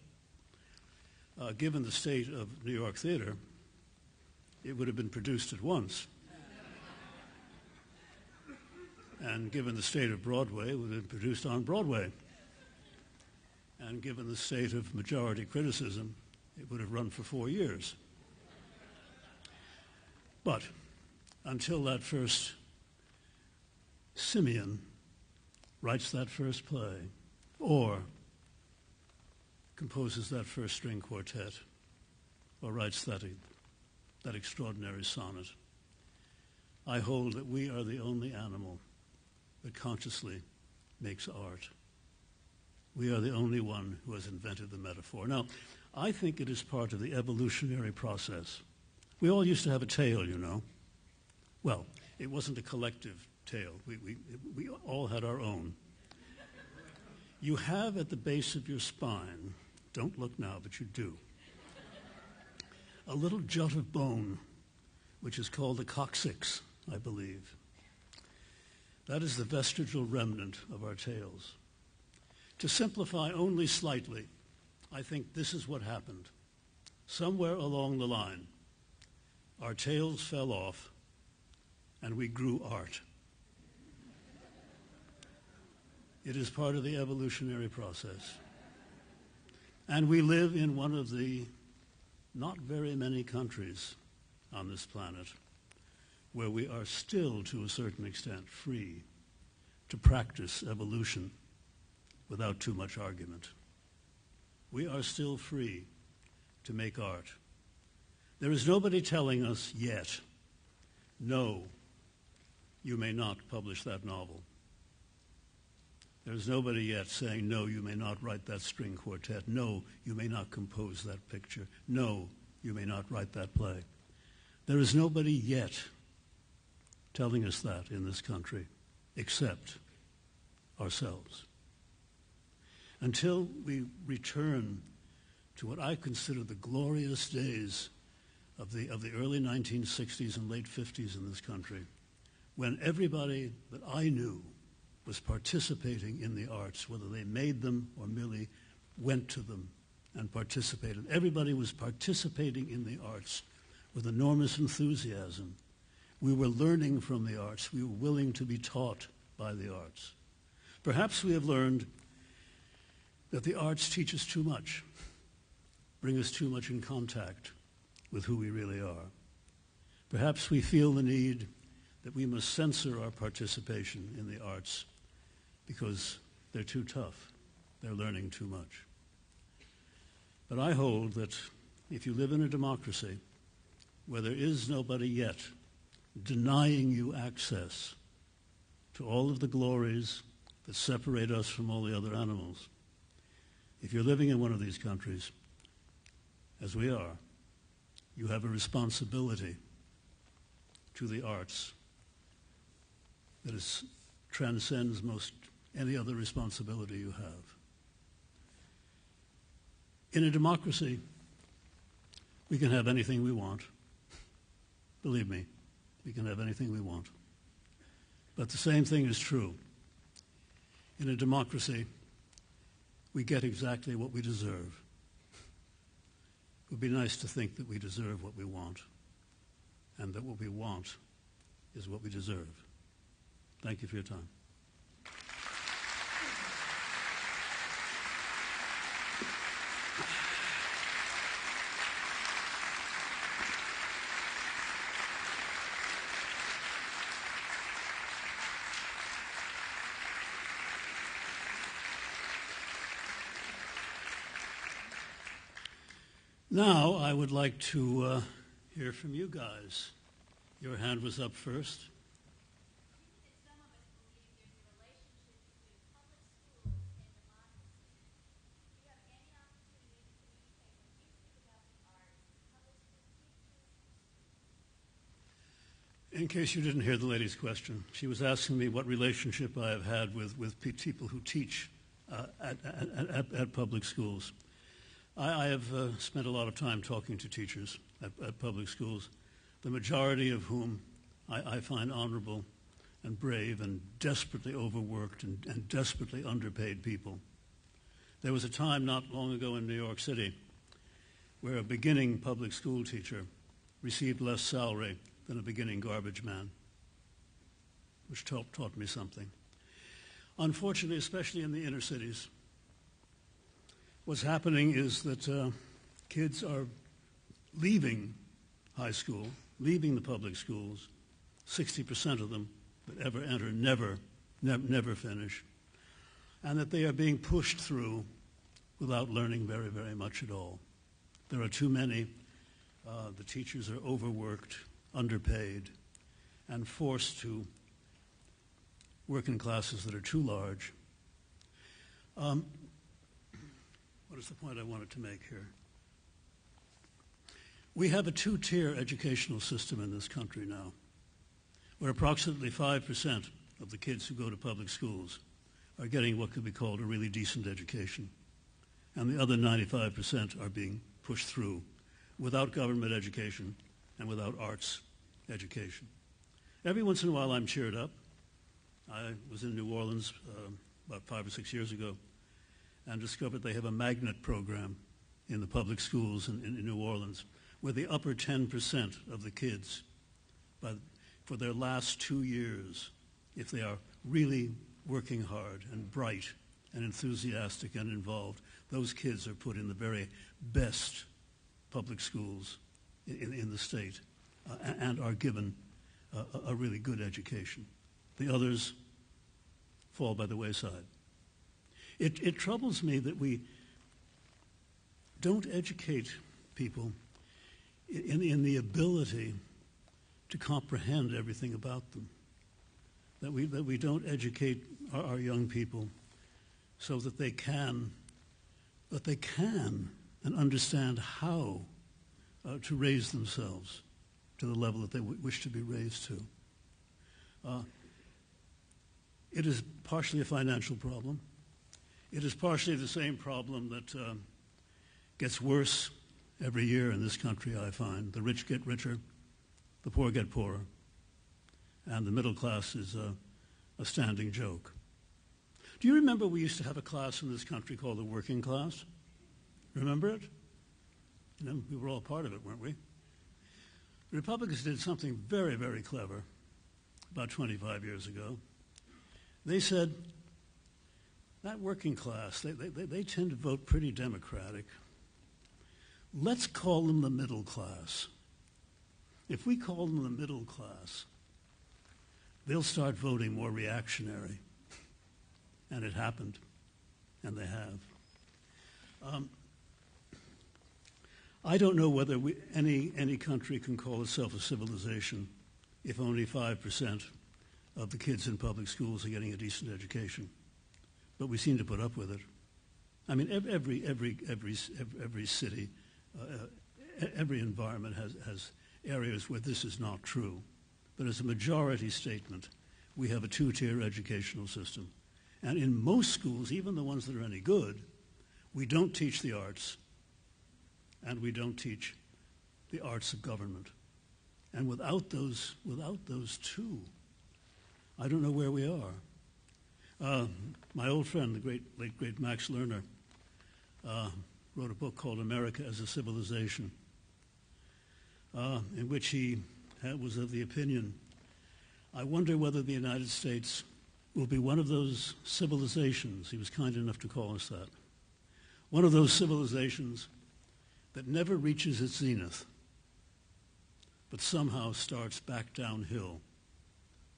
given the state of New York theater, it would have been produced at once. And given the state of Broadway, it would have been produced on Broadway. And given the state of majority criticism, it would have run for 4 years. But until that first simian writes that first play, or composes that first string quartet, or writes that extraordinary sonnet, I hold that we are the only animal that consciously makes art. We are the only one who has invented the metaphor. Now, I think it is part of the evolutionary process. We all used to have a tail, you know. Well, it wasn't a collective tail. We all had our own. You have at the base of your spine, don't look now, but you do, a little jut of bone, which is called the coccyx, I believe. That is the vestigial remnant of our tails. To simplify only slightly, I think this is what happened. Somewhere along the line, our tails fell off, and we grew art. It is part of the evolutionary process. And we live in one of the not very many countries on this planet where we are still, to a certain extent, free to practice evolution without too much argument. We are still free to make art. There is nobody telling us yet, no, you may not publish that novel. There is nobody yet saying, no, you may not write that string quartet. No, you may not compose that picture. No, you may not write that play. There is nobody yet telling us that in this country, except ourselves. Until we return to what I consider the glorious days of the early 1960s and late 50s in this country, when everybody that I knew was participating in the arts, whether they made them or merely went to them and participated. Everybody was participating in the arts with enormous enthusiasm. We were learning from the arts. We were willing to be taught by the arts. Perhaps we have learned that the arts teach us too much, bring us too much in contact with who we really are. Perhaps we feel the need that we must censor our participation in the arts because they're too tough. They're learning too much. But I hold that if you live in a democracy where there is nobody yet denying you access to all of the glories that separate us from all the other animals, if you're living in one of these countries, as we are, you have a responsibility to the arts that transcends most any other responsibility you have. In a democracy, we can have anything we want. Believe me, we can have anything we want. But the same thing is true. In a democracy, we get exactly what we deserve. It would be nice to think that we deserve what we want, and that what we want is what we deserve. Thank you for your time. Now, I would like to hear from you guys. Your hand was up first. In case you didn't hear the lady's question, she was asking me what relationship I have had with people who teach at public schools. I have spent a lot of time talking to teachers at public schools, the majority of whom I find honorable and brave and desperately overworked and desperately underpaid people. There was a time not long ago in New York City where a beginning public school teacher received less salary than a beginning garbage man, which taught me something. Unfortunately, especially in the inner cities, what's happening is that kids are leaving high school, leaving the public schools. 60% of them that ever enter never finish, and that they are being pushed through without learning very, very much at all. There are too many. The teachers are overworked, underpaid, and forced to work in classes that are too large. What is the point I wanted to make here? We have a two-tier educational system in this country now, where approximately 5% of the kids who go to public schools are getting what could be called a really decent education, and the other 95% are being pushed through without government education and without arts education. Every once in a while I'm cheered up. I was in New Orleans about 5 or 6 years ago and discovered they have a magnet program in the public schools in New Orleans where the upper 10% of the kids, for their last 2 years, if they are really working hard and bright and enthusiastic and involved, those kids are put in the very best public schools in the state and are given a really good education. The others fall by the wayside. It troubles me that we don't educate people in the ability to comprehend everything about them. That we don't educate our young people so that they can and understand how to raise themselves to the level that they wish to be raised to. It is partially a financial problem. It is partially the same problem that gets worse every year in this country, I find. The rich get richer, the poor get poorer, and the middle class is a standing joke. Do you remember we used to have a class in this country called the working class? Remember it? You know, we were all part of it, weren't we? The Republicans did something very, very clever about 25 years ago. They said, that working class, they tend to vote pretty Democratic. Let's call them the middle class. If we call them the middle class, they'll start voting more reactionary. And it happened, and they have. I don't know whether any country can call itself a civilization if only 5% of the kids in public schools are getting a decent education. But we seem to put up with it. I mean, every city, every environment has areas where this is not true. But as a majority statement, we have a two-tier educational system. And in most schools, even the ones that are any good, we don't teach the arts, and we don't teach the arts of government. And without those two, I don't know where we are. My old friend, the late great Max Lerner, wrote a book called America as a Civilization, in which he was of the opinion, I wonder whether the United States will be one of those civilizations, he was kind enough to call us that, one of those civilizations that never reaches its zenith, but somehow starts back downhill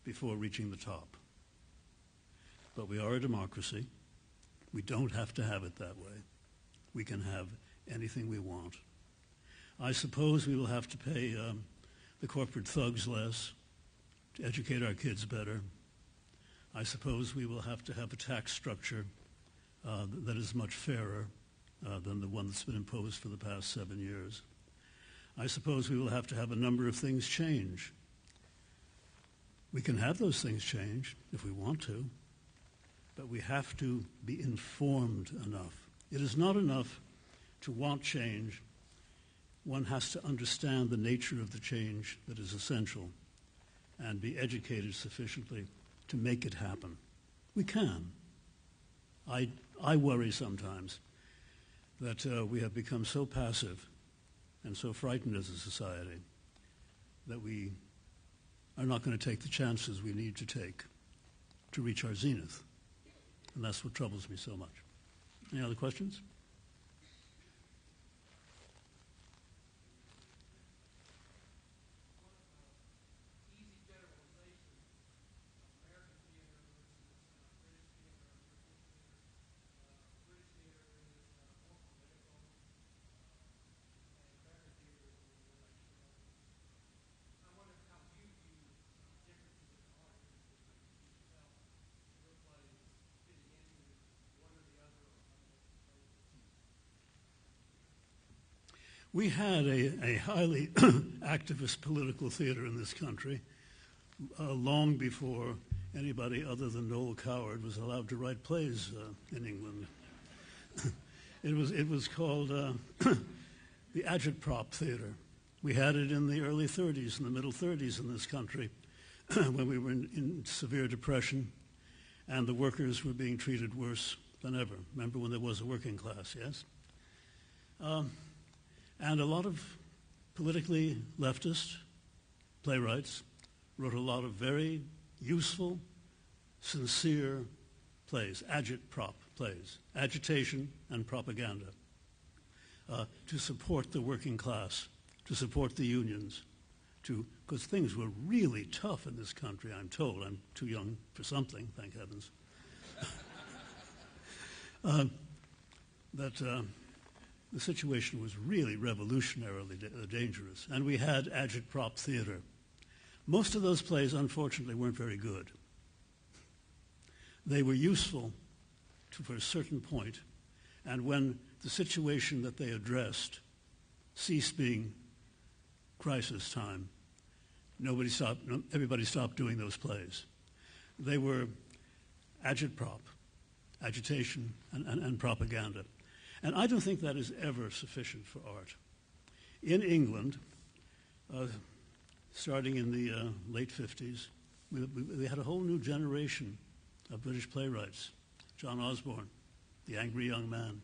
before reaching the top. But we are a democracy. We don't have to have it that way. We can have anything we want. I suppose we will have to pay the corporate thugs less to educate our kids better. I suppose we will have to have a tax structure that is much fairer than the one that's been imposed for the past 7 years. I suppose we will have to have a number of things change. We can have those things change if we want to, but we have to be informed enough. It is not enough to want change. One has to understand the nature of the change that is essential and be educated sufficiently to make it happen. We can. I worry sometimes that we have become so passive and so frightened as a society that we are not going to take the chances we need to take to reach our zenith. And that's what troubles me so much. Any other questions? We had a highly activist political theater in this country long before anybody other than Noel Coward was allowed to write plays in England. It was called the Agitprop Theater. We had it in the early 30s, in the middle 30s in this country, when we were in severe depression and the workers were being treated worse than ever. Remember when there was a working class, yes? And a lot of politically leftist playwrights wrote a lot of very useful, sincere plays, agitprop plays, agitation and propaganda, to support the working class, to support the unions, because things were really tough in this country, I'm told. I'm too young for something, thank heavens. The situation was really revolutionarily dangerous, and we had agitprop theater. Most of those plays, unfortunately, weren't very good. They were useful for a certain point, and when the situation that they addressed ceased being crisis time, everybody stopped doing those plays. They were agitprop, agitation, and propaganda. And I don't think that is ever sufficient for art. In England, starting in the late 50s, we had a whole new generation of British playwrights. John Osborne, the angry young man,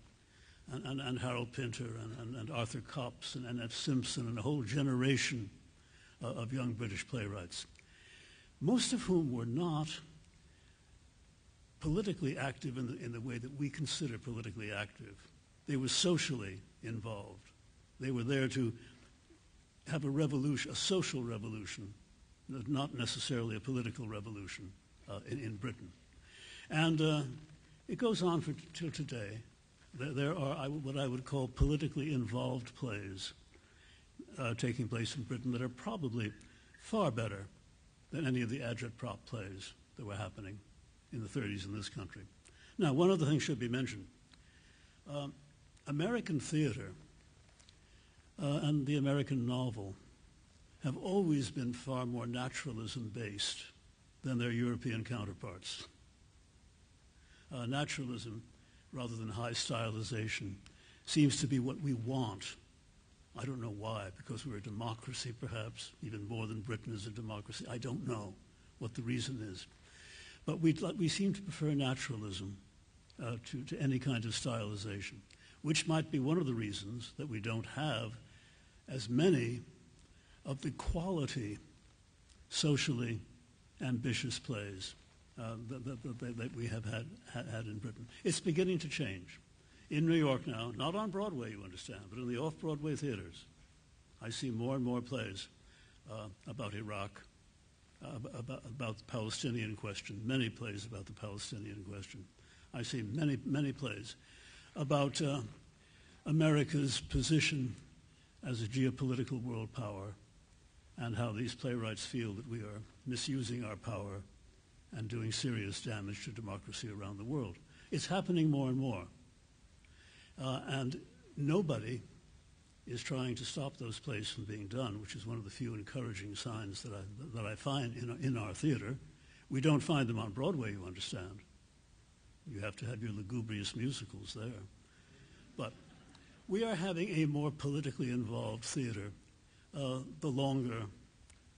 and Harold Pinter, and Arthur Copps, and F. Simpson, and a whole generation of young British playwrights, most of whom were not politically active in the way that we consider politically active. They were socially involved. They were there to have a revolution, a social revolution, not necessarily a political revolution in Britain. And it goes on till today. There are what I would call politically involved plays taking place in Britain that are probably far better than any of the agitprop plays that were happening in the 30s in this country. Now, one other thing should be mentioned. American theater and the American novel have always been far more naturalism-based than their European counterparts. Naturalism, rather than high stylization, seems to be what we want. I don't know why, because we're a democracy perhaps, even more than Britain is a democracy. I don't know what the reason is. But we seem to prefer naturalism to any kind of stylization. which might be one of the reasons that we don't have as many of the quality, socially ambitious plays that we have had in Britain. It's beginning to change. In New York now, not on Broadway, you understand, but in the off-Broadway theaters, I see more and more plays about Iraq, about the Palestinian question, many plays about the Palestinian question. I see many plays about America's position as a geopolitical world power and how these playwrights feel that we are misusing our power and doing serious damage to democracy around the world. It's happening more and more. And nobody is trying to stop those plays from being done, which is one of the few encouraging signs that I find in our theater. We don't find them on Broadway, you understand. You have to have your lugubrious musicals there. But we are having a more politically involved theater the longer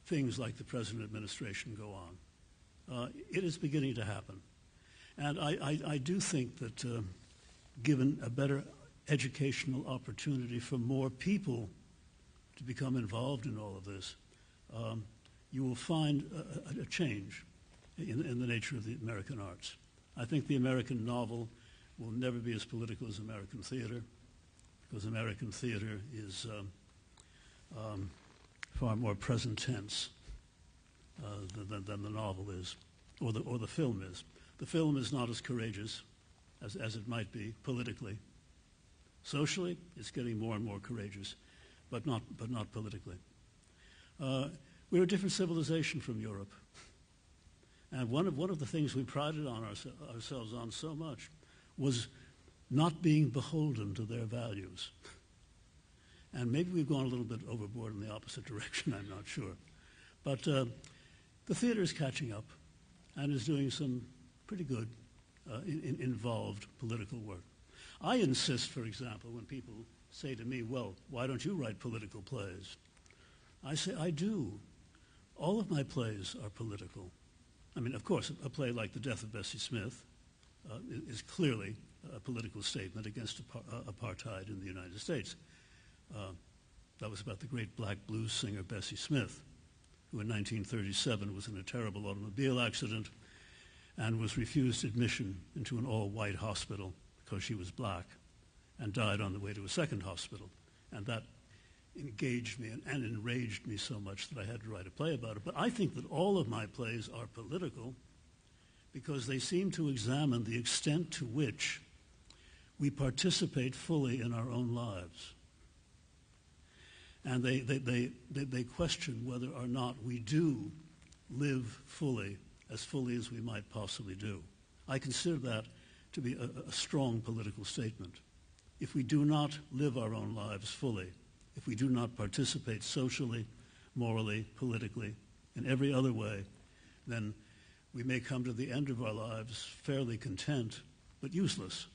things like the present administration go on. It is beginning to happen. And I do think that given a better educational opportunity for more people to become involved in all of this, you will find a change in the nature of the American arts. I think the American novel will never be as political as American theater, because American theater is far more present tense than the novel is, or the film is. The film is not as courageous as it might be politically. Socially, it's getting more and more courageous, but not politically. We're a different civilization from Europe. And one of the things we prided on ourselves on so much was not being beholden to their values. And maybe we've gone a little bit overboard in the opposite direction, I'm not sure. But the theater is catching up and is doing some pretty good involved political work. I insist, for example, when people say to me, well, why don't you write political plays? I say, I do. All of my plays are political. I mean, of course, a play like The Death of Bessie Smith is clearly a political statement against apartheid in the United States. That was about the great black blues singer Bessie Smith, who in 1937 was in a terrible automobile accident and was refused admission into an all-white hospital because she was black, and died on the way to a second hospital. And that engaged me and enraged me so much that I had to write a play about it. But I think that all of my plays are political because they seem to examine the extent to which we participate fully in our own lives. And they question whether or not we do live fully as we might possibly do. I consider that to be a strong political statement. If we do not live our own lives fully, if we do not participate socially, morally, politically, in every other way, then we may come to the end of our lives fairly content, but useless.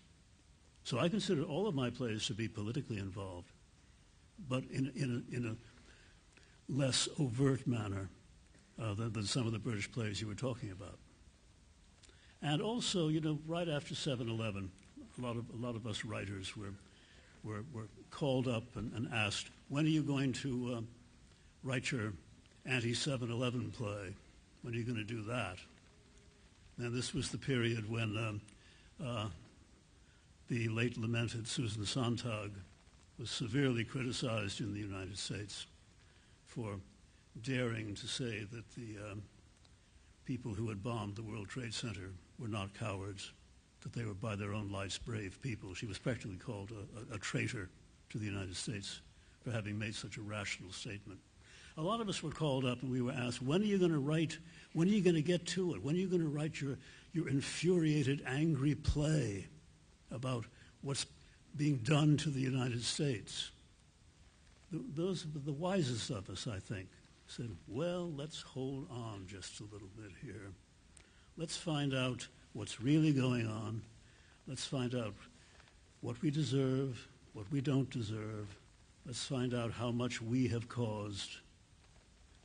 So I consider all of my plays to be politically involved, but in a less overt manner than some of the British plays you were talking about. And also, you know, right after 7/11, a lot of us writers were called up and asked, when are you going to write your anti-7/11 play? When are you going to do that? And this was the period when the late lamented Susan Sontag was severely criticized in the United States for daring to say that the people who had bombed the World Trade Center were not cowards, that they were by their own lights brave people. She was practically called a traitor to the United States for having made such a rational statement. A lot of us were called up and we were asked, when are you going to write, when are you going to get to it? When are you going to write your infuriated, angry play about what's being done to the United States? Those are the wisest of us, I think, said, well, let's hold on just a little bit here. Let's find out what's really going on. Let's find out what we deserve, what we don't deserve. Let's find out how much we have caused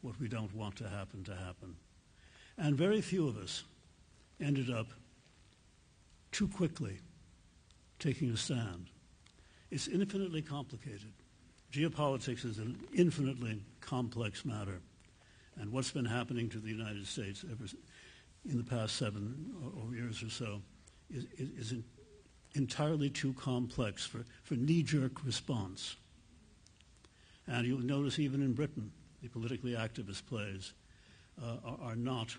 what we don't want to happen. And very few of us ended up too quickly taking a stand. It's infinitely complicated. Geopolitics is an infinitely complex matter. And what's been happening to the United States in the past 7 or years or so is entirely too complex for knee-jerk response. And you'll notice even in Britain, the politically activist plays are not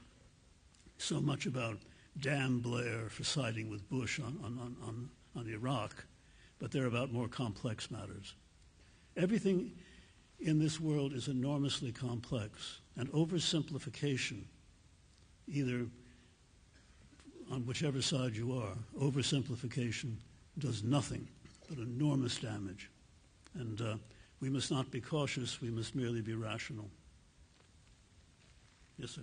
so much about damn Blair for siding with Bush on Iraq, but they're about more complex matters. Everything in this world is enormously complex, and oversimplification, either on whichever side you are, oversimplification does nothing but enormous damage. And we must not be cautious, we must merely be rational. Yes, sir.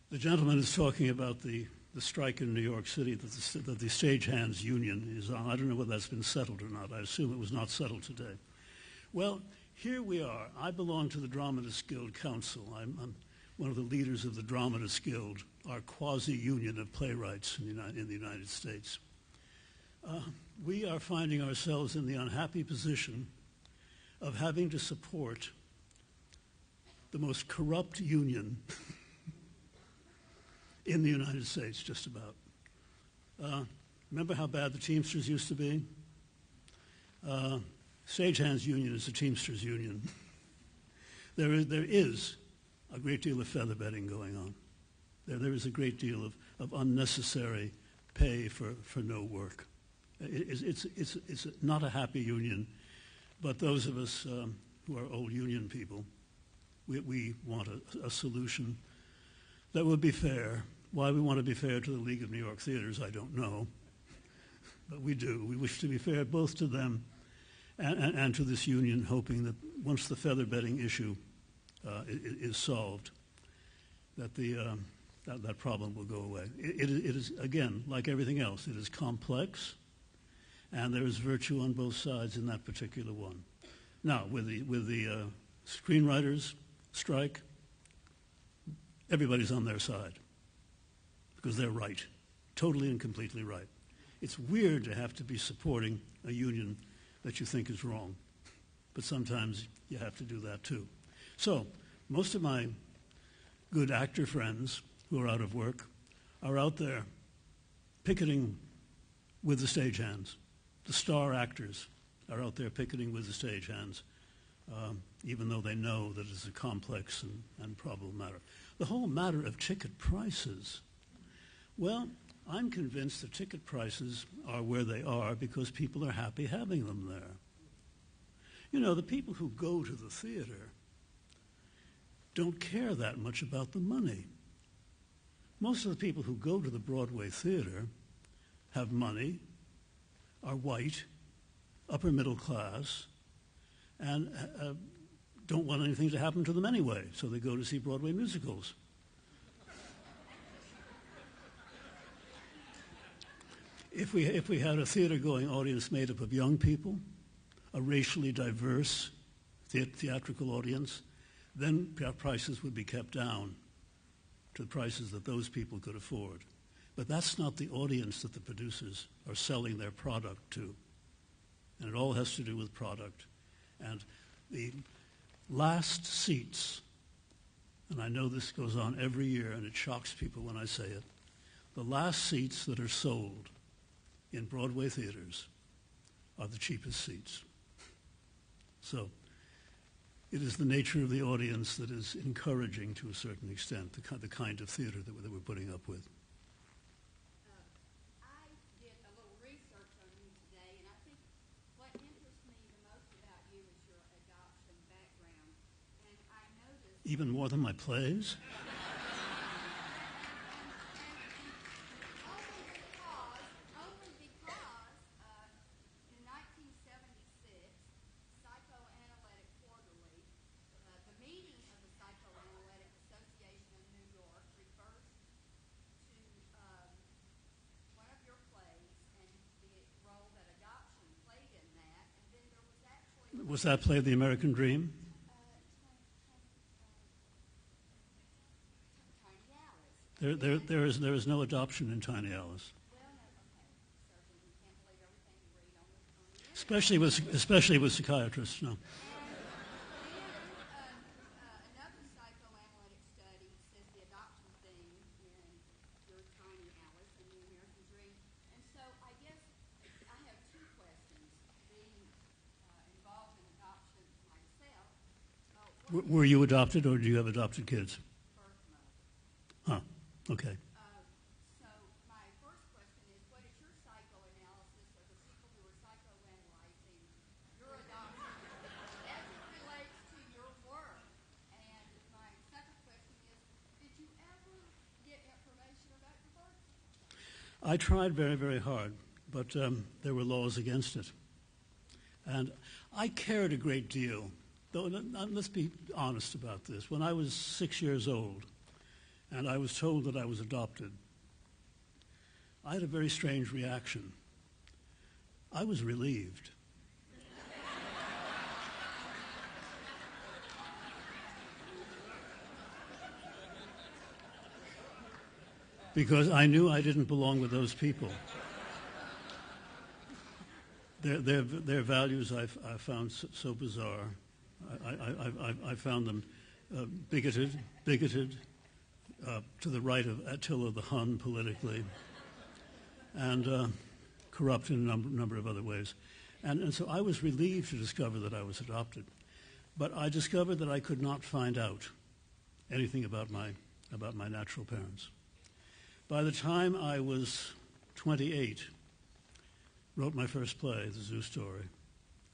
The gentleman is talking about the strike in New York City that the stagehands union is on. I don't know whether that's been settled or not. I assume it was not settled today. Well, here we are. I belong to the Dramatists Guild Council. I'm one of the leaders of the Dramatists Guild, our quasi-union of playwrights in the United States. We are finding ourselves in the unhappy position of having to support the most corrupt union in the United States, just about. Remember how bad the Teamsters used to be? Stagehands Union is the Teamsters Union. There is a great deal of feather bedding going on. There is a great deal of unnecessary pay for no work. It's not a happy union, but those of us who are old union people, we want a solution that would be fair. Why we want to be fair to the League of New York Theaters, I don't know, but we do. We wish to be fair both to them and to this union, hoping that once the feather bedding issue is solved, that that problem will go away. It is, again, like everything else, it is complex, and there is virtue on both sides in that particular one. Now, with the screenwriters strike, everybody's on their side, because they're right, totally and completely right. It's weird to have to be supporting a union that you think is wrong, but sometimes you have to do that too. So most of my good actor friends who are out of work are out there picketing with the stagehands. The star actors are out there picketing with the stagehands, even though they know that it's a complex and probable matter. The whole matter of ticket prices, well, I'm convinced that ticket prices are where they are because people are happy having them there. You know, the people who go to the theater don't care that much about the money. Most of the people who go to the Broadway theater have money, are white, upper middle class, and don't want anything to happen to them anyway, so they go to see Broadway musicals. If we had a theater-going audience made up of young people, a racially diverse theatrical audience, then prices would be kept down to the prices that those people could afford. But that's not the audience that the producers are selling their product to. And it all has to do with product. And the last seats, and I know this goes on every year and it shocks people when I say it, the last seats that are sold in Broadway theaters are the cheapest seats. So it is the nature of the audience that is encouraging to a certain extent the kind of theater that we're putting up with. I did a little research on you today, and I think what interests me the most about you is your adoption background. And I noticed... Even more than my plays? Only because in 1976, Psychoanalytic Quarterly, the meeting of the Psychoanalytic Association of New York refers to one of your plays and the role that adoption played in that. And then there was actually... Was that play The American Dream? there is no adoption in Tiny Alice. Well, no, okay. So you can't believe everything you read on the internet. Especially with psychiatrists, no. Another psychoanalytic study says the adoption thing in your Tiny Alice and the American Dream. And so I guess I have two questions. Being involved in adoption myself, Were you adopted, or do you have adopted kids? birth mother. Huh. Okay. So my first question is, what is your psychoanalysis of the people who are psychoanalyzing your adoption as it relates to your work? And my second question is, did you ever get information about your birth? I tried very, very hard, but there were laws against it. And I cared a great deal. Though, let's be honest about this. When I was 6 years old and I was told that I was adopted, I had a very strange reaction. I was relieved. Because I knew I didn't belong with those people. Their values I found so bizarre. I found them bigoted to the right of Attila the Hun politically, and corrupt in a number of other ways. And so I was relieved to discover that I was adopted. But I discovered that I could not find out anything about my natural parents. By the time I was 28, wrote my first play, The Zoo Story,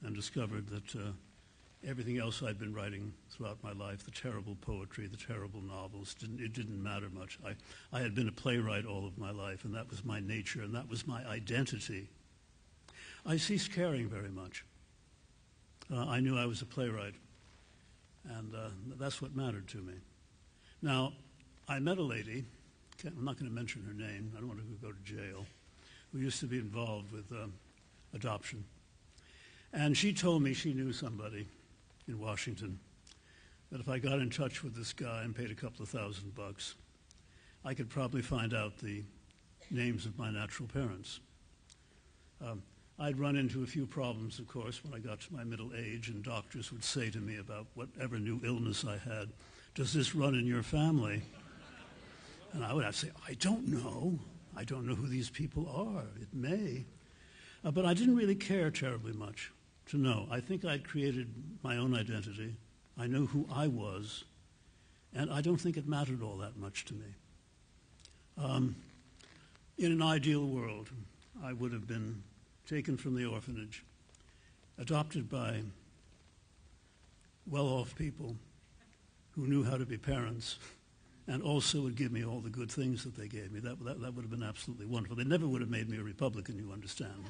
and discovered that everything else I'd been writing throughout my life, the terrible poetry, the terrible novels, it didn't matter much. I had been a playwright all of my life, and that was my nature, and that was my identity. I ceased caring very much. I knew I was a playwright, and that's what mattered to me. Now, I met a lady, I'm not going to mention her name, I don't want to go to jail, who used to be involved with adoption. And she told me she knew somebody in Washington that if I got in touch with this guy and paid a couple of $1,000, I could probably find out the names of my natural parents. I'd run into a few problems, of course, when I got to my middle age, and doctors would say to me about whatever new illness I had, "Does this run in your family?" And I would have to say, "I don't know. I don't know who these people are. It may." But I didn't really care terribly much to know. I think I'd created my own identity. I knew who I was, and I don't think it mattered all that much to me. In an ideal world, I would have been taken from the orphanage, adopted by well-off people who knew how to be parents, and also would give me all the good things that they gave me. That would have been absolutely wonderful. They never would have made me a Republican, you understand,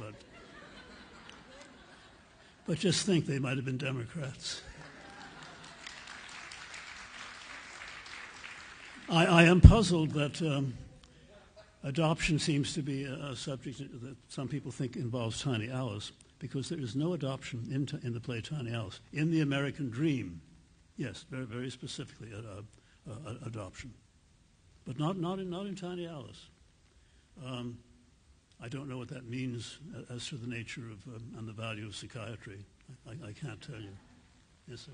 but just think they might have been Democrats. I am puzzled that adoption seems to be a subject that some people think involves Tiny Alice, because there is no adoption in the play Tiny Alice. In the American Dream, yes, very, very specifically adoption, but not in Tiny Alice. I don't know what that means as to the nature of and the value of psychiatry. I can't tell you. Yes, sir.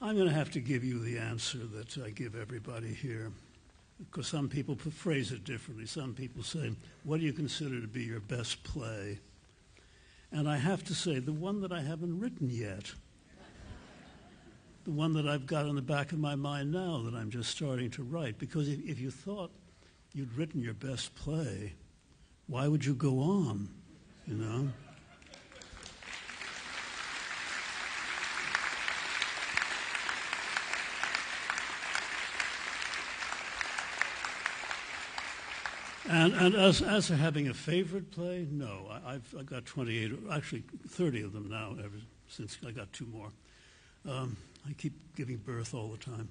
I'm going to have to give you the answer that I give everybody here, because some people phrase it differently. Some people say, "What do you consider to be your best play?" And I have to say, the one that I haven't written yet, the one that I've got in the back of my mind now that I'm just starting to write, because if you thought you'd written your best play, why would you go on, you know? And as to having a favorite play, no. I've got 28, actually 30 of them now, ever since I got 2 more. I keep giving birth all the time.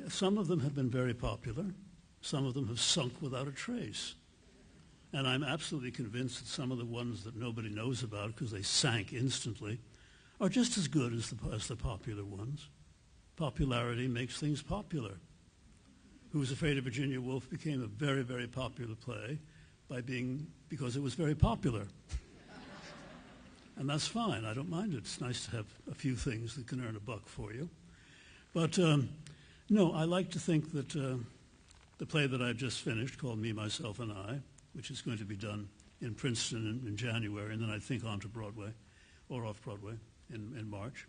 Some of them have been very popular. Some of them have sunk without a trace. And I'm absolutely convinced that some of the ones that nobody knows about because they sank instantly are just as good as the popular ones. Popularity makes things popular. Who Was Afraid of Virginia Woolf became a very, very popular play because it was very popular. And that's fine. I don't mind it. It's nice to have a few things that can earn a buck for you. But no, I like to think that the play that I've just finished, called Me, Myself, and I, which is going to be done in Princeton in January, and then I think on to Broadway, or off-Broadway in March.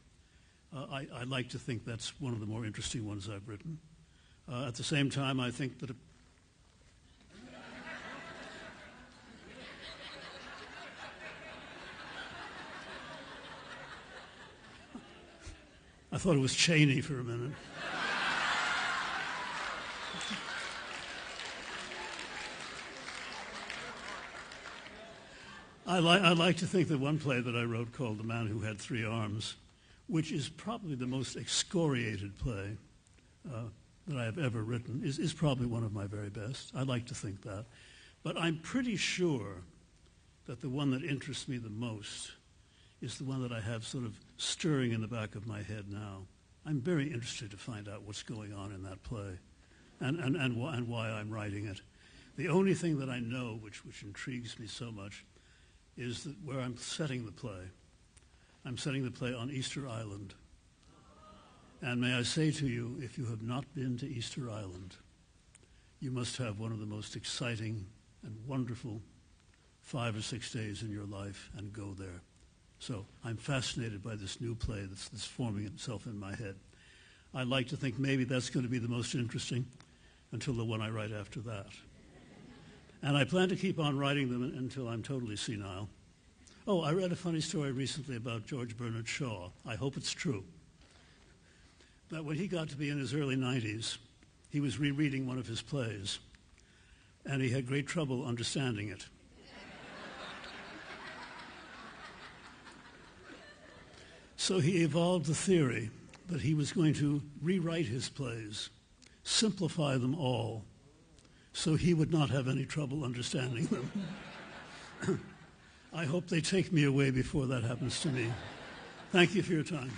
I like to think that's one of the more interesting ones I've written. At the same time, I think that I thought it was Cheney for a minute. I like to think that one play that I wrote called The Man Who Had Three Arms, which is probably the most excoriated play that I have ever written, is probably one of my very best. I like to think that. But I'm pretty sure that the one that interests me the most is the one that I have sort of stirring in the back of my head now. I'm very interested to find out what's going on in that play and why I'm writing it. The only thing that I know which intrigues me so much is that where I'm setting the play. I'm setting the play on Easter Island. And may I say to you, if you have not been to Easter Island, you must have one of the most exciting and wonderful 5 or 6 days in your life and go there. So I'm fascinated by this new play that's forming itself in my head. I like to think maybe that's going to be the most interesting until the one I write after that. And I plan to keep on writing them until I'm totally senile. Oh, I read a funny story recently about George Bernard Shaw. I hope it's true. That when he got to be in his early 90s, he was rereading one of his plays, and he had great trouble understanding it. So he evolved the theory that he was going to rewrite his plays, simplify them all, so he would not have any trouble understanding them. I hope they take me away before that happens to me. Thank you for your time.